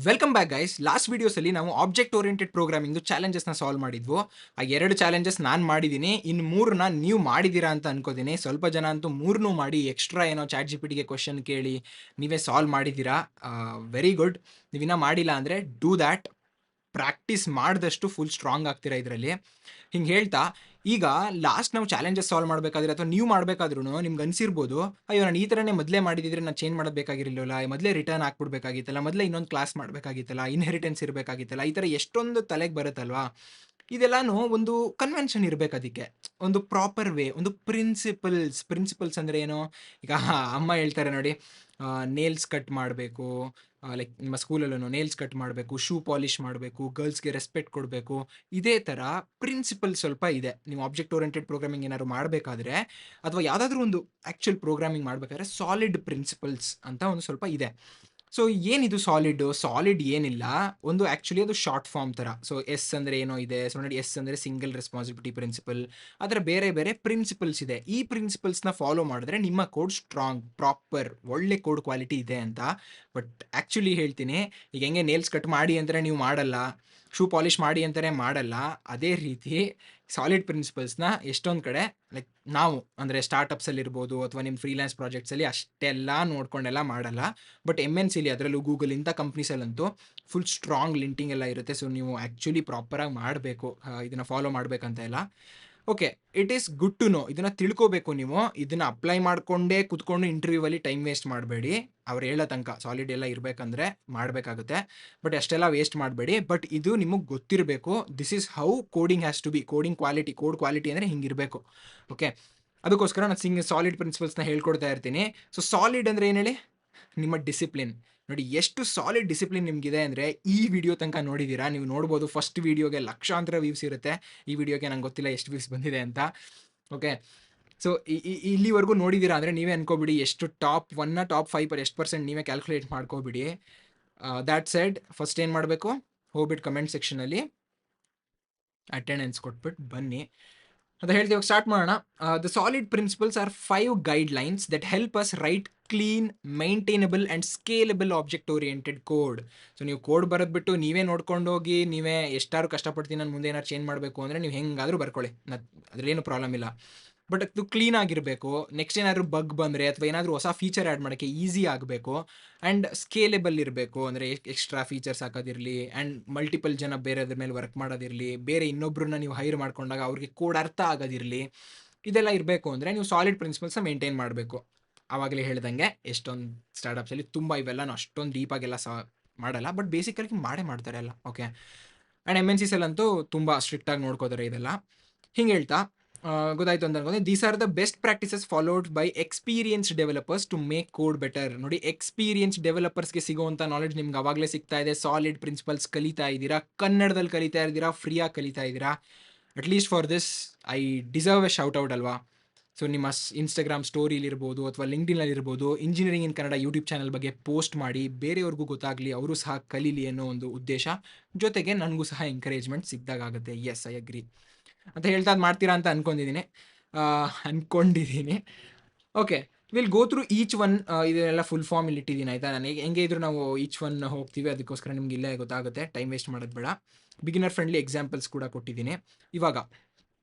Welcome back guys. Last ವಿಡಿಯೋಸಲ್ಲಿ ನಾವು object oriented ಪ್ರೋಗ್ರಾಮಿಂಗ್ದು ಚಾಲೆಂಜಸ್ನ solve ಮಾಡಿದ್ವು. ಆ 2 ಚಾಲೆಂಜಸ್ ನಾನು ಮಾಡಿದ್ದೀನಿ. ಇನ್ನು 3ನ ನೀವು ಮಾಡಿದ್ದೀರಾ ಅಂತ ಅನ್ಕೋತೀನಿ. ಸ್ವಲ್ಪ ಜನ ಅಂತೂ 3ನೂ ಮಾಡಿ ಎಕ್ಸ್ಟ್ರಾ ಏನೋ ಚಾಟ್ ಜಿಪಿಟಿಗೆ ಕ್ವೆಶ್ಚನ್ ಕೇಳಿ ನೀವೇ ಸಾಲ್ವ್ ಮಾಡಿದ್ದೀರಾ. Very good. ನೀವಿನ್ನ ಮಾಡಿಲ್ಲ ಅಂದರೆ ಡೂ ದ್ಯಾಟ್. ಪ್ರಾಕ್ಟೀಸ್ ಮಾಡಿದಷ್ಟು ಫುಲ್ ಸ್ಟ್ರಾಂಗ್ ಆಗ್ತೀರಾ ಇದರಲ್ಲಿ. ಹಿಂಗೆ ಹೇಳ್ತಾ ಈಗ ಲಾಸ್ಟ್ ನಾವು ಚಾಲೆಂಜಸ್ ಸಾಲ್ವ್ ಮಾಡಬೇಕಾದ್ರೆ ಅಥವಾ ನೀವು ಮಾಡಬೇಕಾದ್ರೂ ನಿಮ್ಗೆ ಅನಿಸಿರ್ಬೋದು, ಅಯ್ಯೋ ನಾನು ಈ ಥರನೇ ಮೊದಲೇ ಮಾಡಿದಿದ್ರೆ ನಾನು ಚೇಂಜ್ ಮಾಡೋದು ಬೇಕಾಗಿರಲಿಲ್ಲ, ಮೊದಲೇ ರಿಟರ್ನ್ ಹಾಕ್ಬಿಡ್ಬೇಕಾಗಿತ್ತಲ್ಲ, ಮೊದಲೇ ಇನ್ನೊಂದು ಕ್ಲಾಸ್ ಮಾಡಬೇಕಾಗಿತ್ತಲ್ಲ, ಇನ್ಹೆರಿಟೆನ್ಸ್ ಇರಬೇಕಾಗಿತ್ತಲ್ಲ, ಈ ಥರ ಎಷ್ಟೊಂದು ತಲೆಗೆ ಬರುತ್ತಲ್ವಾ. ಇದೆಲ್ಲಾನು ಒಂದು ಕನ್ವೆನ್ಷನ್ ಇರಬೇಕು ಅದಕ್ಕೆ. ಒಂದು ಪ್ರಾಪರ್ ವೇ, ಒಂದು ಪ್ರಿನ್ಸಿಪಲ್ಸ್ ಅಂದರೆ ಏನು? ಈಗ ಅಮ್ಮ ಹೇಳ್ತಾರೆ ನೋಡಿ, ನೇಲ್ಸ್ ಕಟ್ ಮಾಡಬೇಕು, ಲೈಕ್ ನಿಮ್ಮ ಸ್ಕೂಲಲ್ಲೂ ನೇಲ್ಸ್ ಕಟ್ ಮಾಡಬೇಕು, ಶೂ ಪಾಲಿಷ್ ಮಾಡಬೇಕು, ಗರ್ಲ್ಸ್ಗೆ ರೆಸ್ಪೆಕ್ಟ್ ಕೊಡಬೇಕು. ಇದೇ ಥರ ಪ್ರಿನ್ಸಿಪಲ್ ಸ್ವಲ್ಪ ಇದೆ. ನೀವು ಆಬ್ಜೆಕ್ಟ್ ಓರಿಯೆಂಟೆಡ್ ಪ್ರೋಗ್ರಾಮಿಂಗ್ ಏನಾದ್ರು ಮಾಡಬೇಕಾದ್ರೆ ಅಥವಾ ಯಾವುದಾದ್ರೂ ಒಂದು ಆ್ಯಕ್ಚುಯಲ್ ಪ್ರೋಗ್ರಾಮಿಂಗ್ ಮಾಡಬೇಕಾದ್ರೆ ಸಾಲಿಡ್ ಪ್ರಿನ್ಸಿಪಲ್ಸ್ ಅಂತ ಒಂದು ಸ್ವಲ್ಪ ಇದೆ. ಸೊ ಏನಿದು ಸಾಲಿಡ್ ಏನಿಲ್ಲ, ಒಂದು ಆ್ಯಕ್ಚುಲಿ ಅದು ಶಾರ್ಟ್ ಫಾರ್ಮ್ ಥರ. ಸೊ ಎಸ್ ಅಂದರೆ ಏನೋ ಇದೆ. ಸೊ ನೋಡಿ, ಎಸ್ ಅಂದರೆ ಸಿಂಗಲ್ ರೆಸ್ಪಾನ್ಸಿಬಿಲಿಟಿ ಪ್ರಿನ್ಸಿಪಲ್. ಅದರ ಬೇರೆ ಬೇರೆ ಪ್ರಿನ್ಸಿಪಲ್ಸ್ ಇದೆ. ಈ ಪ್ರಿನ್ಸಿಪಲ್ಸ್ನ ಫಾಲೋ ಮಾಡಿದ್ರೆ ನಿಮ್ಮ ಕೋಡ್ ಸ್ಟ್ರಾಂಗ್, ಪ್ರಾಪರ್, ಒಳ್ಳೆ ಕೋಡ್ ಕ್ವಾಲಿಟಿ ಇದೆ ಅಂತ. ಬಟ್ ಆ್ಯಕ್ಚುಲಿ ಹೇಳ್ತೀನಿ, ಈಗ ಹೆಂಗೆ ನೇಲ್ಸ್ ಕಟ್ ಮಾಡಿ ಅಂತಾರೆ ನೀವು ಮಾಡಲ್ಲ, ಶೂ ಪಾಲಿಷ್ ಮಾಡಿ ಅಂತಾರೆ ಮಾಡಲ್ಲ, ಅದೇ ರೀತಿ ಸಾಲಿಡ್ ಪ್ರಿನ್ಸಿಪಲ್ಸ್ನ ಎಷ್ಟೊಂದು ಕಡೆ ಲೈಕ್ ನಾವು ಅಂದರೆ ಸ್ಟಾರ್ಟಪ್ಸಲ್ಲಿರ್ಬೋದು ಅಥವಾ ನಿಮ್ಮ ಫ್ರೀಲ್ಯಾನ್ಸ್ ಪ್ರಾಜೆಕ್ಟ್ಸಲ್ಲಿ ಅಷ್ಟೆಲ್ಲ ನೋಡ್ಕೊಂಡೆಲ್ಲ ಮಾಡಲ್ಲ. ಬಟ್ MNCಲಿ, ಅದರಲ್ಲೂ ಗೂಗಲ್ ಇಂಥ ಕಂಪ್ನೀಸಲ್ಲಂತೂ ಫುಲ್ ಸ್ಟ್ರಾಂಗ್ ಲಿಂಟಿಂಗ್ ಎಲ್ಲ ಇರುತ್ತೆ. ಸೊ ನೀವು ಆ್ಯಕ್ಚುಲಿ ಪ್ರಾಪರಾಗಿ ಮಾಡಬೇಕು, ಇದನ್ನು ಫಾಲೋ ಮಾಡಬೇಕಂತ ಎಲ್ಲ. Okay, it is good to know. ಇದನ್ನು ತಿಳ್ಕೋಬೇಕು ನೀವು. ಇದನ್ನು ಅಪ್ಲೈ ಮಾಡಿಕೊಂಡೇ ಕುತ್ಕೊಂಡು ಇಂಟರ್ವ್ಯೂವಲ್ಲಿ ಟೈಮ್ ವೇಸ್ಟ್ ಮಾಡಬೇಡಿ. ಅವ್ರು ಹೇಳೋ ತನಕ ಸಾಲಿಡ್ ಎಲ್ಲ ಇರಬೇಕಂದ್ರೆ ಮಾಡಬೇಕಾಗುತ್ತೆ. ಬಟ್ ಅಷ್ಟೆಲ್ಲ ವೇಸ್ಟ್ ಮಾಡಬೇಡಿ. ಬಟ್ ಇದು ನಿಮಗೆ ಗೊತ್ತಿರಬೇಕು. This is how coding has to be. Coding quality, code quality ಅಂದರೆ ಹಿಂಗಿರಬೇಕು. ಓಕೆ, ಅದಕ್ಕೋಸ್ಕರ ನಾನು ಸಾಲಿಡ್ ಪ್ರಿನ್ಸಿಪಲ್ಸ್ನ ಹೇಳ್ಕೊಡ್ತಾ ಇರ್ತೀನಿ. ಸೊ ಸಾಲಿಡ್ ಅಂದರೆ ಏನು ಹೇಳಿ? ನಿಮ್ಮ ಡಿಸಿಪ್ಲಿನ್. ನೋಡಿ, ಎಷ್ಟು ಸಾಲಿಡ್ ಡಿಸಿಪ್ಲಿನ್ ನಿಮಗಿದೆ ಅಂದರೆ ಈ ವಿಡಿಯೋ ತನಕ ನೋಡಿದ್ದೀರಾ. ನೀವು ನೋಡ್ಬೋದು, ಫಸ್ಟ್ ವಿಡಿಯೋಗೆ ಲಕ್ಷಾಂತರ ವ್ಯೂಸ್ ಇರುತ್ತೆ. ಈ ವಿಡಿಯೋಗೆ ನಂಗೆ ಗೊತ್ತಿಲ್ಲ ಎಷ್ಟು ವ್ಯೂಸ್ ಬಂದಿದೆ ಅಂತ. ಓಕೆ, ಸೊ ಇಲ್ಲಿವರೆಗೂ ನೋಡಿದ್ದೀರಾ ಅಂದರೆ ನೀವೇ ಅನ್ಕೋಬಿಡಿ ಎಷ್ಟು ಟಾಪ್ 1 ಟಾಪ್ 5 ಎಷ್ಟು ಪರ್ಸೆಂಟ್ ನೀವೇ ಕ್ಯಾಲ್ಕುಲೇಟ್ ಮಾಡ್ಕೋಬಿಡಿ. ದ್ಯಾಟ್ ಸೆಡ್, ಫಸ್ಟ್ ಏನು ಮಾಡಬೇಕು, ಹೋಗ್ಬಿಟ್ಟು ಕಮೆಂಟ್ ಸೆಕ್ಷನಲ್ಲಿ ಅಟೆಂಡೆನ್ಸ್ ಕೊಟ್ಬಿಟ್ಟು ಬನ್ನಿ ಅಂತ ಹೇಳ್ತೀವಿ. ಸ್ಟಾರ್ಟ್ ಮಾಡೋಣ. The solid principles are 5 guidelines that help us write clean, maintainable and scalable object oriented code. So ನೀವು ಕೋಡ್ ಬರೆದ್ಬಿಟ್ಟು ನೀವೇ ನೋಡ್ಕೊಂಡು ಹೋಗಿ ನೀವೇ ಎಷ್ಟಾದ್ರು ಕಷ್ಟಪಡ್ತೀನಿ ನಾನು ಮುಂದೆ ಏನಾದ್ರು ಚೇಂಜ್ ಮಾಡಬೇಕು ಅಂದರೆ ನೀವು ಹೆಂಗಾದರೂ ಬರ್ಕೊಳ್ಳಿ, ಅದರಲ್ಲೇನು ಪ್ರಾಬ್ಲಮ್ ಇಲ್ಲ. ಬಟ್ ಅದು ಕ್ಲೀನ್ ಆಗಿರಬೇಕು. ನೆಕ್ಸ್ಟ್ ಏನಾದರೂ ಬಗ್ ಬಂದರೆ ಅಥವಾ ಏನಾದರೂ ಹೊಸ ಫೀಚರ್ ಆ್ಯಡ್ ಮಾಡೋಕ್ಕೆ ಈಸಿ ಆಗಬೇಕು. ಆ್ಯಂಡ್ ಸ್ಕೇಲೆಬಲ್ ಇರಬೇಕು, ಅಂದರೆ ಎಕ್ಸ್ಟ್ರಾ ಫೀಚರ್ಸ್ ಹಾಕೋದಿರಲಿ, ಆ್ಯಂಡ್ ಮಲ್ಟಿಪಲ್ ಜನ ಬೇರೆದ್ರ ಮೇಲೆ ವರ್ಕ್ ಮಾಡೋದಿರಲಿ, ಬೇರೆ ಇನ್ನೊಬ್ಬರನ್ನ ನೀವು ಹೈರ್ ಮಾಡ್ಕೊಂಡಾಗ ಅವ್ರಿಗೆ ಕೋಡ್ ಅರ್ಥ ಆಗೋದಿರಲಿ. ಇದೆಲ್ಲ ಇರಬೇಕು ಅಂದರೆ ನೀವು ಸಾಲಿಡ್ ಪ್ರಿನ್ಸಿಪಲ್ಸ್ನ ಮೇಂಟೈನ್ ಮಾಡಬೇಕು. ಆವಾಗಲೇ ಹೇಳ್ದಂಗೆ ಎಷ್ಟೊಂದು ಸ್ಟಾರ್ಟಪ್ಸಲ್ಲಿ ತುಂಬ ಇವೆಲ್ಲ ಅಷ್ಟೊಂದು ಡೀಪಾಗೆಲ್ಲ ಮಾಡಲ್ಲ, ಬಟ್ ಬೇಸಿಕಲಿ ಮಾಡೇ ಮಾಡ್ತಾರೆ ಎಲ್ಲ. ಓಕೆ, ಆ್ಯಂಡ್ MNCಸಲ್ಲಂತೂ ತುಂಬ ಸ್ಟ್ರಿಕ್ಟಾಗಿ ನೋಡ್ಕೋತಾರೆ ಇದೆಲ್ಲ. ಹಿಂಗೆ ಹೇಳ್ತಾ ಗೊತ್ತಾಯ್ತು ಅಂತ ಅನ್ಕೊಂಡೆ. These are the best practices followed by experienced developers to make code better. ನೋಡಿ, ಎಕ್ಸ್ಪೀರಿಯನ್ಸ್ ಡೆವಲಪರ್ಸ್ಗೆ ಸಿಗುವಂಥ ನಾಲೆಡ್ಜ್ ನಿಮ್ಗೆ ಅವಾಗಲೇ ಸಿಗ್ತಾ ಇದೆ. ಸಾಲಿಡ್ ಪ್ರಿನ್ಸಿಪಲ್ಸ್ ಕಲಿತಾ ಇದ್ದೀರಾ, ಕನ್ನಡದಲ್ಲಿ ಕಲಿತಾ ಇದ್ದೀರಾ, ಫ್ರೀಯಾಗಿ ಕಲಿತಾ ಇದ್ದೀರಾ. At least for this I deserve a shout out ಅಲ್ವಾ. ಸೊ ನಿಮ್ಮ ಇನ್ಸ್ಟಾಗ್ರಾಮ್ ಸ್ಟೋರಿಲಿರ್ಬೋದು ಅಥವಾ ಲಿಂಕ್ಡ್ಇನ್ನಲ್ಲಿರ್ಬೋದು, engineering in Kannada YouTube channel ಬಗ್ಗೆ ಪೋಸ್ಟ್ ಮಾಡಿ ಬೇರೆಯವ್ರಿಗೂ ಗೊತ್ತಾಗಲಿ, ಅವರು ಸಹ ಕಲೀಲಿ ಅನ್ನೋ ಒಂದು ಉದ್ದೇಶ. ಜೊತೆಗೆ ನನಗೂ ಸಹ ಎಂಕರೇಜ್ಮೆಂಟ್ ಸಿಕ್ಕಿದಾಗುತ್ತೆ. ಎಸ್, ಐ ಅಗ್ರಿ ಅಂತ ಹೇಳ್ತಾ ಅದು ಮಾಡ್ತೀರಾ ಅಂತ ಅನ್ಕೊಂಡಿದ್ದೀನಿ. Okay, will go through each one. ಇದನ್ನೆಲ್ಲ ಫುಲ್ ಫಾರ್ಮ್ ಇಲ್ಲಿ ಇಟ್ಟಿದ್ದೀನಿ, ಆಯಿತಾ. ನಾನು ಹೆಂಗೆ ಇದ್ರೂ ನಾವು ಈಚ್ ಒನ್ ಹೋಗ್ತೀವಿ, ಅದಕ್ಕೋಸ್ಕರ ನಿಮ್ಗೆ ಇಲ್ಲೇ ಗೊತ್ತಾಗುತ್ತೆ, ಟೈಮ್ ವೇಸ್ಟ್ ಮಾಡೋದು ಬೇಡ. ಬಿಗಿನರ್ ಫ್ರೆಂಡ್ಲಿ ಎಕ್ಸಾಂಪಲ್ಸ್ ಕೂಡ ಕೊಟ್ಟಿದ್ದೀನಿ ಇವಾಗ.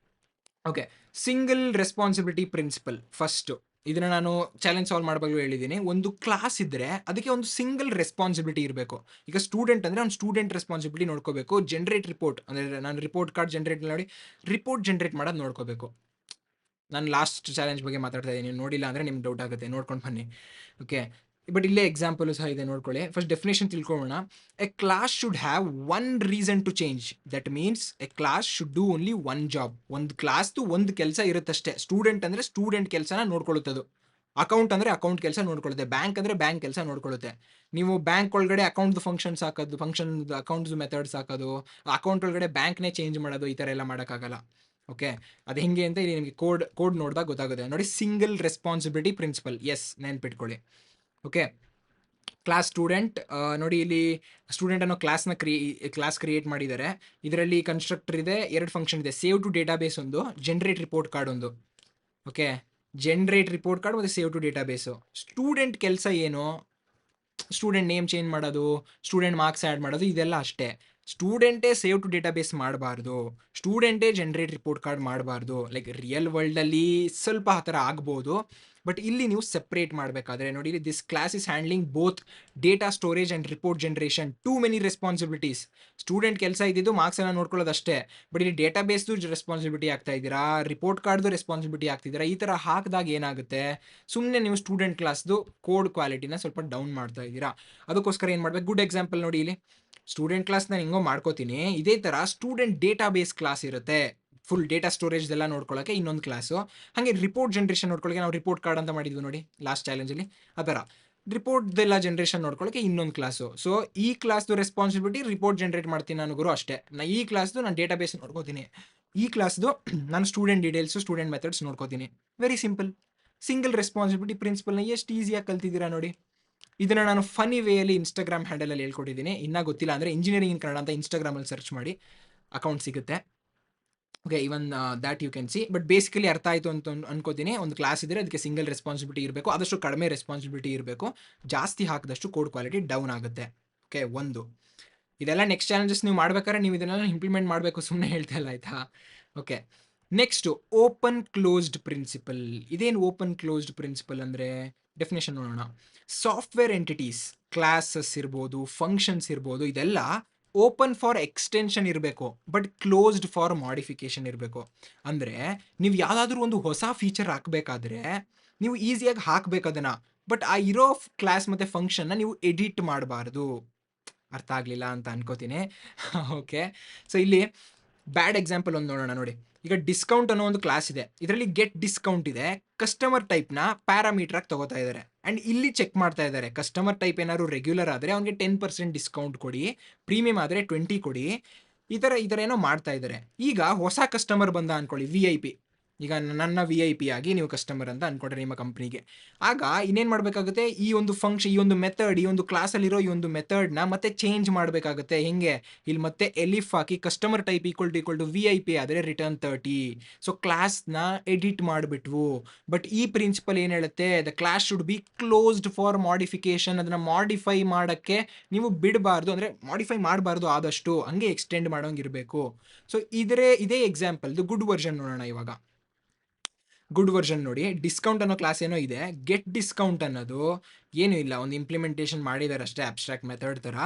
Okay, single responsibility principle first. ಇದನ್ನು ನಾನು ಚಾಲೆಂಜ್ ಸಾಲ್ವ್ ಮಾಡಬಾಗಲೂ ಹೇಳಿದ್ದೀನಿ. ಒಂದು ಕ್ಲಾಸ್ ಇದ್ದರೆ ಅದಕ್ಕೆ ಒಂದು ಸಿಂಗಲ್ ರೆಸ್ಪಾನ್ಸಿಬಿಲಿಟಿ ಇರಬೇಕು. ಈಗ ಸ್ಟೂಡೆಂಟ್ ಅಂದರೆ ಒಂದು ಸ್ಟೂಡೆಂಟ್ ರೆಸ್ಪಾನ್ಸಿಬಿಲಿಟಿ ನೋಡ್ಕೋಬೇಕು. ಜನರೇಟ್ ರಿಪೋರ್ಟ್ ಅಂದರೆ ನಾನು ರಿಪೋರ್ಟ್ ಕಾರ್ಡ್ ಜನರೇಟ್ ಮಾಡಿ ರಿಪೋರ್ಟ್ ಜನರೇಟ್ ಮಾಡೋದು ನೋಡ್ಕೋಬೇಕು. ನಾನು ಲಾಸ್ಟ್ ಚಾಲೆಂಜ್ ಬಗ್ಗೆ ಮಾತಾಡ್ತಾ ಇದ್ದೀನಿ, ನೀವು ನೋಡಿಲ್ಲ ಅಂದರೆ ನಿಮ್ಗೆ ಡೌಟ್ ಆಗುತ್ತೆ, ನೋಡ್ಕೊಂಡು ಬನ್ನಿ. ಓಕೆ, ಬಟ್ ಇಲ್ಲೇ ಎಕ್ಸಾಂಪಲು ಸಹ ಇದೆ, ನೋಡ್ಕೊಳ್ಳಿ. ಫಸ್ಟ್ ಡೆಫಿನೇಷನ್ ತಿಳ್ಕೊಳ್ಳೋಣ. A class should have one reason to change. That means a class should do only one job. ಒಂದು ಕ್ಲಾಸ್ದು ಒಂದು ಕೆಲಸ ಇರುತ್ತಷ್ಟೇ. ಸ್ಟೂಡೆಂಟ್ ಅಂದರೆ ಸ್ಟೂಡೆಂಟ್ ಕೆಲಸನ ನೋಡ್ಕೊಳ್ಳುತ್ತದು. ಅಕೌಂಟ್ ಅಂದರೆ ಅಕೌಂಟ್ ಕೆಲಸ ನೋಡ್ಕೊಳ್ಳುತ್ತೆ. ಬ್ಯಾಂಕ್ ಅಂದರೆ ಬ್ಯಾಂಕ್ ಕೆಲಸ ನೋಡ್ಕೊಳ್ಳುತ್ತೆ. ನೀವು ಬ್ಯಾಂಕ್ ಒಳಗಡೆ ಅಕೌಂಟ್ದು ಫಂಕ್ಷನ್ಸ್ ಹಾಕೋದು, ಅಕೌಂಟ್ಸ್ ಮೆಥಡ್ಸ್ ಹಾಕೋದು, ಅಕೌಂಟ್ ಒಳಗಡೆ ಬ್ಯಾಂಕ್ನೇ ಚೇಂಜ್ ಮಾಡೋದು, ಈ ಥರ ಎಲ್ಲ ಮಾಡೋಕ್ಕಾಗಲ್ಲ. ಓಕೆ, ಅದು ಹೆಂಗೆ ಅಂತ ಇಲ್ಲಿ ನಿಮಗೆ ಕೋಡ್ ನೋಡಿದಾಗ ಗೊತ್ತಾಗುತ್ತೆ. ನೋಡಿ, ಸಿಂಗಲ್ ರೆಸ್ಪಾನ್ಸಿಬಿಲಿಟಿ ಪ್ರಿನ್ಸಿಪಲ್. ಎಸ್, ನೆನ್ಪಿಟ್ಕೊಳ್ಳಿ. Okay, class student. ನೋಡಿ, ಇಲ್ಲಿ ಸ್ಟೂಡೆಂಟ್ ಅನ್ನೋ ಕ್ಲಾಸ್ ಕ್ರಿಯೇಟ್ ಮಾಡಿದ್ದಾರೆ. ಇದರಲ್ಲಿ ಕನ್ಸ್ಟ್ರಕ್ಟರ್ ಇದೆ, 2 ಫಂಕ್ಷನ್ ಇದೆ. ಸೇವ್ ಟು ಡೇಟಾಬೇಸ್ ಒಂದು, ಜನರೇಟ್ ರಿಪೋರ್ಟ್ ಕಾರ್ಡ್ ಒಂದು. ಓಕೆ, ಜನರೇಟ್ ರಿಪೋರ್ಟ್ ಕಾರ್ಡ್ ಮತ್ತು ಸೇವ್ ಟು ಡೇಟಾಬೇಸು. ಸ್ಟೂಡೆಂಟ್ ಕೆಲಸ ಏನು? ಸ್ಟೂಡೆಂಟ್ ನೇಮ್ ಚೇಂಜ್ ಮಾಡೋದು, ಸ್ಟೂಡೆಂಟ್ ಮಾರ್ಕ್ಸ್ ಆ್ಯಡ್ ಮಾಡೋದು ಇದೆಲ್ಲ ಅಷ್ಟೇ. ಸ್ಟೂಡೆಂಟೇ ಸೇವ್ ಟು ಡೇಟಾಬೇಸ್ ಮಾಡಬಾರ್ದು, ಸ್ಟೂಡೆಂಟೇ ಜನರೇಟ್ ರಿಪೋರ್ಟ್ ಕಾರ್ಡ್ ಮಾಡಬಾರ್ದು. ಲೈಕ್ ರಿಯಲ್ ವರ್ಲ್ಡಲ್ಲಿ ಸ್ವಲ್ಪ ಆ ಥರ ಆಗ್ಬೋದು, ಬಟ್ ಇಲ್ಲಿ ನೀವು ಸೆಪ್ರೇಟ್ ಮಾಡಬೇಕಾದ್ರೆ ನೋಡಿ, this class is handling both data storage and report generation, too many responsibilities. Student ಕೆಲಸ ಇದ್ದಿದ್ದು ಮಾರ್ಕ್ಸ್ ಎಲ್ಲ ನೋಡ್ಕೊಳ್ಳೋದು ಅಷ್ಟೇ, ಬಟ್ ಇಲ್ಲಿ ಡೇಟಾಬೇಸ್ದು ರೆಸ್ಪಾನ್ಸಿಬಿಲಿಟಿ ಆಗ್ತಾ ಇದ್ದೀರಾ, ರಿಪೋರ್ಟ್ ಕಾರ್ಡ್ದು ರೆಸ್ಪಾನ್ಸಿಬಿಲಿಟಿ ಆಗ್ತಿದ್ದೀರಾ. ಈ ಥರ ಹಾಕಿದಾಗ ಏನಾಗುತ್ತೆ, ಸುಮ್ಮನೆ ನೀವು ಸ್ಟೂಡೆಂಟ್ ಕ್ಲಾಸ್ದು ಕೋಡ್ ಕ್ವಾಲಿಟಿನ ಸ್ವಲ್ಪ ಡೌನ್ ಮಾಡ್ತಾ ಇದ್ದೀರಾ. ಅದಕ್ಕೋಸ್ಕರ ಏನು ಮಾಡಬೇಕು, ಗುಡ್ ಎಕ್ಸಾಂಪಲ್ ನೋಡಿ, ಇಲ್ಲಿ ಸ್ಟೂಡೆಂಟ್ ಕ್ಲಾಸ್ ನಾನು ಹಿಂಗೋ ಮಾಡ್ಕೋತೀನಿ, ಇದೇ ಥರ ಸ್ಟೂಡೆಂಟ್ ಡೇಟಾಬೇಸ್ ಕ್ಲಾಸ್ ಇರುತ್ತೆ, ಫುಲ್ ಡೇಟಾ ಸ್ಟೋರೇಜ್ದೆಲ್ಲ ನೋಡ್ಕೊಳ್ಳೋಕ್ಕೆ ಇನ್ನೊಂದು ಕ್ಲಾಸು. ಹಾಗೆ ರಿಪೋರ್ಟ್ ಜನ್ರೇಷನ್ ನೋಡ್ಕೊಳ್ಳೋಕೆ ನಾವು ರಿಪೋರ್ಟ್ ಕಾರ್ಡ್ ಅಂತ ಮಾಡಿದ್ವಿ ನೋಡಿ ಲಾಸ್ಟ್ ಚಾಲೆಂಜಲ್ಲಿ, ಆ ಥರ ರಿಪೋರ್ಟ್ದೆಲ್ಲ ಜನ್ರೇಷನ್ ನೋಡ್ಕೊಳ್ಳೋಕೆ ಇನ್ನೊಂದು ಕ್ಲಾಸು. ಸೊ ಈ ಕ್ಲಾಸ್ದು ರೆಸ್ಪಾನ್ಸಿಬಿಲಿಟಿ ರಿಪೋರ್ಟ್ ಜನ್ರೇಟ್ ಮಾಡ್ತೀನಿ ನಾನು ಗುರು ಅಷ್ಟೇ. ಈ ಕ್ಲಾಸ್ದು ನಾನು ಡೇಟಾಬೇಸ್ ನೋಡ್ಕೋತೀನಿ, ಈ ಕ್ಲಾಸ್ದು ನಾನು ಸ್ಟೂಡೆಂಟ್ ಡೀಟೇಲ್ಸು ಸ್ಟೂಡೆಂಟ್ ಮೆಥಡ್ಸ್ ನೋಡ್ಕೋತೀನಿ. ವೆರಿ ಸಿಂಪಲ್, ಸಿಂಗಲ್ ರೆಸ್ಪಾನ್ಸಿಬಿಲಿಟಿ ಪ್ರಿನ್ಸಿಪಲ್ನ ಎಷ್ಟು ಈಸಿಯಾಗಿ ಕಲ್ತಿದ್ದೀರಾ ನೋಡಿ. ಇದನ್ನು ನಾನು ಫನಿ ವೇಯಲ್ಲಿ ಇನ್ಸ್ಟಾಗ್ರಾಮ್ ಹ್ಯಾಂಡಲಲ್ಲಿ ಹೇಳ್ಕೊಟ್ಟಿದ್ದೀನಿ. ಇನ್ನೂ ಗೊತ್ತಿಲ್ಲ ಅಂದರೆ ಇಂಜಿನಿಯರಿಂಗ್ ಇನ್ ಕನ್ನಡ ಅಂತ ಇನ್ಸ್ಟಾಗ್ರಾಮಲ್ಲಿ ಸರ್ಚ್ ಮಾಡಿ ಅಕೌಂಟ್ ಸಿಗುತ್ತೆ. Okay, even that you can see. But basically ಅರ್ಥ ಆಯಿತು ಅಂತ ಅನ್ಕೋತೀನಿ. ಒಂದು ಕ್ಲಾಸ್ ಇದ್ದರೆ ಅದಕ್ಕೆ ಸಿಂಗಲ್ ರೆಸ್ಪಾನ್ಸಿಬಿಲಿಟಿ ಇರಬೇಕು, ಆದಷ್ಟು ಕಡಿಮೆ ರೆಸ್ಪಾನ್ಸಿಬಿಲಿಟಿ ಇರಬೇಕು. ಜಾಸ್ತಿ ಹಾಕಿದಷ್ಟು ಕೋಡ್ ಕ್ವಾಲಿಟಿ ಡೌನ್ ಆಗುತ್ತೆ. ಓಕೆ, ಒಂದು ಇದೆಲ್ಲ ನೆಕ್ಸ್ಟ್ ಚಾಲೆಂಜಸ್ ನೀವು ಮಾಡ್ಬೇಕಾದ್ರೆ ನೀವು ಇದನ್ನೆಲ್ಲ ಇಂಪ್ಲಿಮೆಂಟ್ ಮಾಡಬೇಕು, ಸುಮ್ಮನೆ ಹೇಳ್ತಾ ಇಲ್ಲ ಆಯಿತಾ. Okay, next open closed principle. ಇದೇನು ಓಪನ್ ಕ್ಲೋಸ್ಡ್ ಪ್ರಿನ್ಸಿಪಲ್ ಅಂದರೆ ಡೆಫಿನೇಷನ್ ನೋಡೋಣ. ಸಾಫ್ಟ್ವೇರ್ ಎಂಟಿಟೀಸ್, ಕ್ಲಾಸಸ್ ಇರ್ಬೋದು, ಫಂಕ್ಷನ್ಸ್ ಇರ್ಬೋದು, ಇದೆಲ್ಲ ಓಪನ್ ಫಾರ್ ಎಕ್ಸ್ಟೆನ್ಷನ್ ಇರಬೇಕು, ಬಟ್ ಕ್ಲೋಸ್ಡ್ ಫಾರ್ ಮಾಡಿಫಿಕೇಶನ್ ಇರಬೇಕು. ಅಂದರೆ ನೀವು ಯಾವುದಾದ್ರೂ ಒಂದು ಹೊಸ ಫೀಚರ್ ಹಾಕಬೇಕಾದ್ರೆ ನೀವು ಈಸಿಯಾಗಿ ಹಾಕಬೇಕು ಅದನ್ನು, ಬಟ್ ಆ ಇರೋ ಕ್ಲಾಸ್ ಮತ್ತು ಫಂಕ್ಷನ್ನ ನೀವು ಎಡಿಟ್ ಮಾಡಬಾರ್ದು. ಅರ್ಥ ಆಗಲಿಲ್ಲ ಅಂತ ಅನ್ಕೋತೀನಿ. ಓಕೆ, ಸೊ ಇಲ್ಲಿ ಬ್ಯಾಡ್ ಎಕ್ಸಾಂಪಲ್ ಒಂದು ನೋಡೋಣ ನೋಡಿ. ಈಗ ಡಿಸ್ಕೌಂಟ್ ಅನ್ನೋ ಒಂದು ಕ್ಲಾಸ್ ಇದೆ, ಇದರಲ್ಲಿ ಗೆಟ್ ಡಿಸ್ಕೌಂಟ್ ಇದೆ, ಕಸ್ಟಮರ್ ಟೈಪ್ನ ಪ್ಯಾರಾಮೀಟ್ರಾಗಿ ತೊಗೋತಾ ಇದ್ದಾರೆ. ಆ್ಯಂಡ್ ಇಲ್ಲಿ ಚೆಕ್ ಮಾಡ್ತಾ ಇದ್ದಾರೆ, ಕಸ್ಟಮರ್ ಟೈಪ್ ಏನಾದ್ರು ರೆಗ್ಯುಲರ್ ಆದರೆ ಅವ್ನಿಗೆ 10% ಡಿಸ್ಕೌಂಟ್ ಕೊಡಿ, ಪ್ರೀಮಿಯಮ್ ಆದರೆ 20 ಕೊಡಿ, ಈ ಥರ ಏನೋ ಮಾಡ್ತಾ ಇದ್ದಾರೆ. ಈಗ ಹೊಸ ಕಸ್ಟಮರ್ ಬಂದ ಅಂದ್ಕೊಳ್ಳಿ, VIP. ಈಗ ನನ್ನ VIP ಆಗಿ ನೀವು ಕಸ್ಟಮರ್ ಅಂತ ಅಂದ್ಕೊಂಡ್ರೆ ನಿಮ್ಮ ಕಂಪ್ನಿಗೆ, ಆಗ ಇನ್ನೇನು ಮಾಡಬೇಕಾಗುತ್ತೆ, ಈ ಒಂದು ಫಂಕ್ಷನ್, ಈ ಒಂದು ಮೆಥಡ್, ಈ ಒಂದು ಕ್ಲಾಸಲ್ಲಿರೋ ಈ ಒಂದು ಮೆಥಡ್ನ ಮತ್ತೆ ಚೇಂಜ್ ಮಾಡಬೇಕಾಗುತ್ತೆ. ಹೆಂಗೆ, ಇಲ್ಲಿ ಮತ್ತೆ ಎಲಿಫ್ ಹಾಕಿ customer type equal to VIP ಆದರೆ ರಿಟರ್ನ್ 30. ಸೊ ಕ್ಲಾಸ್ನ ಎಡಿಟ್ ಮಾಡಿಬಿಟ್ವು. ಬಟ್ ಈ ಪ್ರಿನ್ಸಿಪಲ್ ಏನು ಹೇಳುತ್ತೆ, the class should be closed for modification. ಅದನ್ನು ಮಾಡಿಫೈ ಮಾಡೋಕ್ಕೆ ನೀವು ಬಿಡಬಾರ್ದು, ಅಂದರೆ ಮಾಡಿಫೈ ಮಾಡಬಾರ್ದು, ಆದಷ್ಟು ಹಂಗೆ ಎಕ್ಸ್ಟೆಂಡ್ ಮಾಡೋಂಗಿರಬೇಕು. ಸೊ ಇದೇ ಎಕ್ಸಾಂಪಲ್ದು ಗುಡ್ ವರ್ಷನ್ ನೋಡೋಣ. ಇವಾಗ ಗುಡ್ ವರ್ಷನ್ ನೋಡಿ, ಡಿಸ್ಕೌಂಟ್ ಅನ್ನೋ ಕ್ಲಾಸ್ ಏನೋ ಇದೆ, ಗೆಟ್ ಡಿಸ್ಕೌಂಟ್ ಅನ್ನೋದು ಏನೂ ಇಲ್ಲ, ಒಂದು ಇಂಪ್ಲಿಮೆಂಟೇಷನ್ ಮಾಡಿದ್ದಾರೆ ಅಷ್ಟೇ, ಅಬ್ಸ್ಟ್ರಾಕ್ಟ್ ಮೆಥಡ್ ಥರ.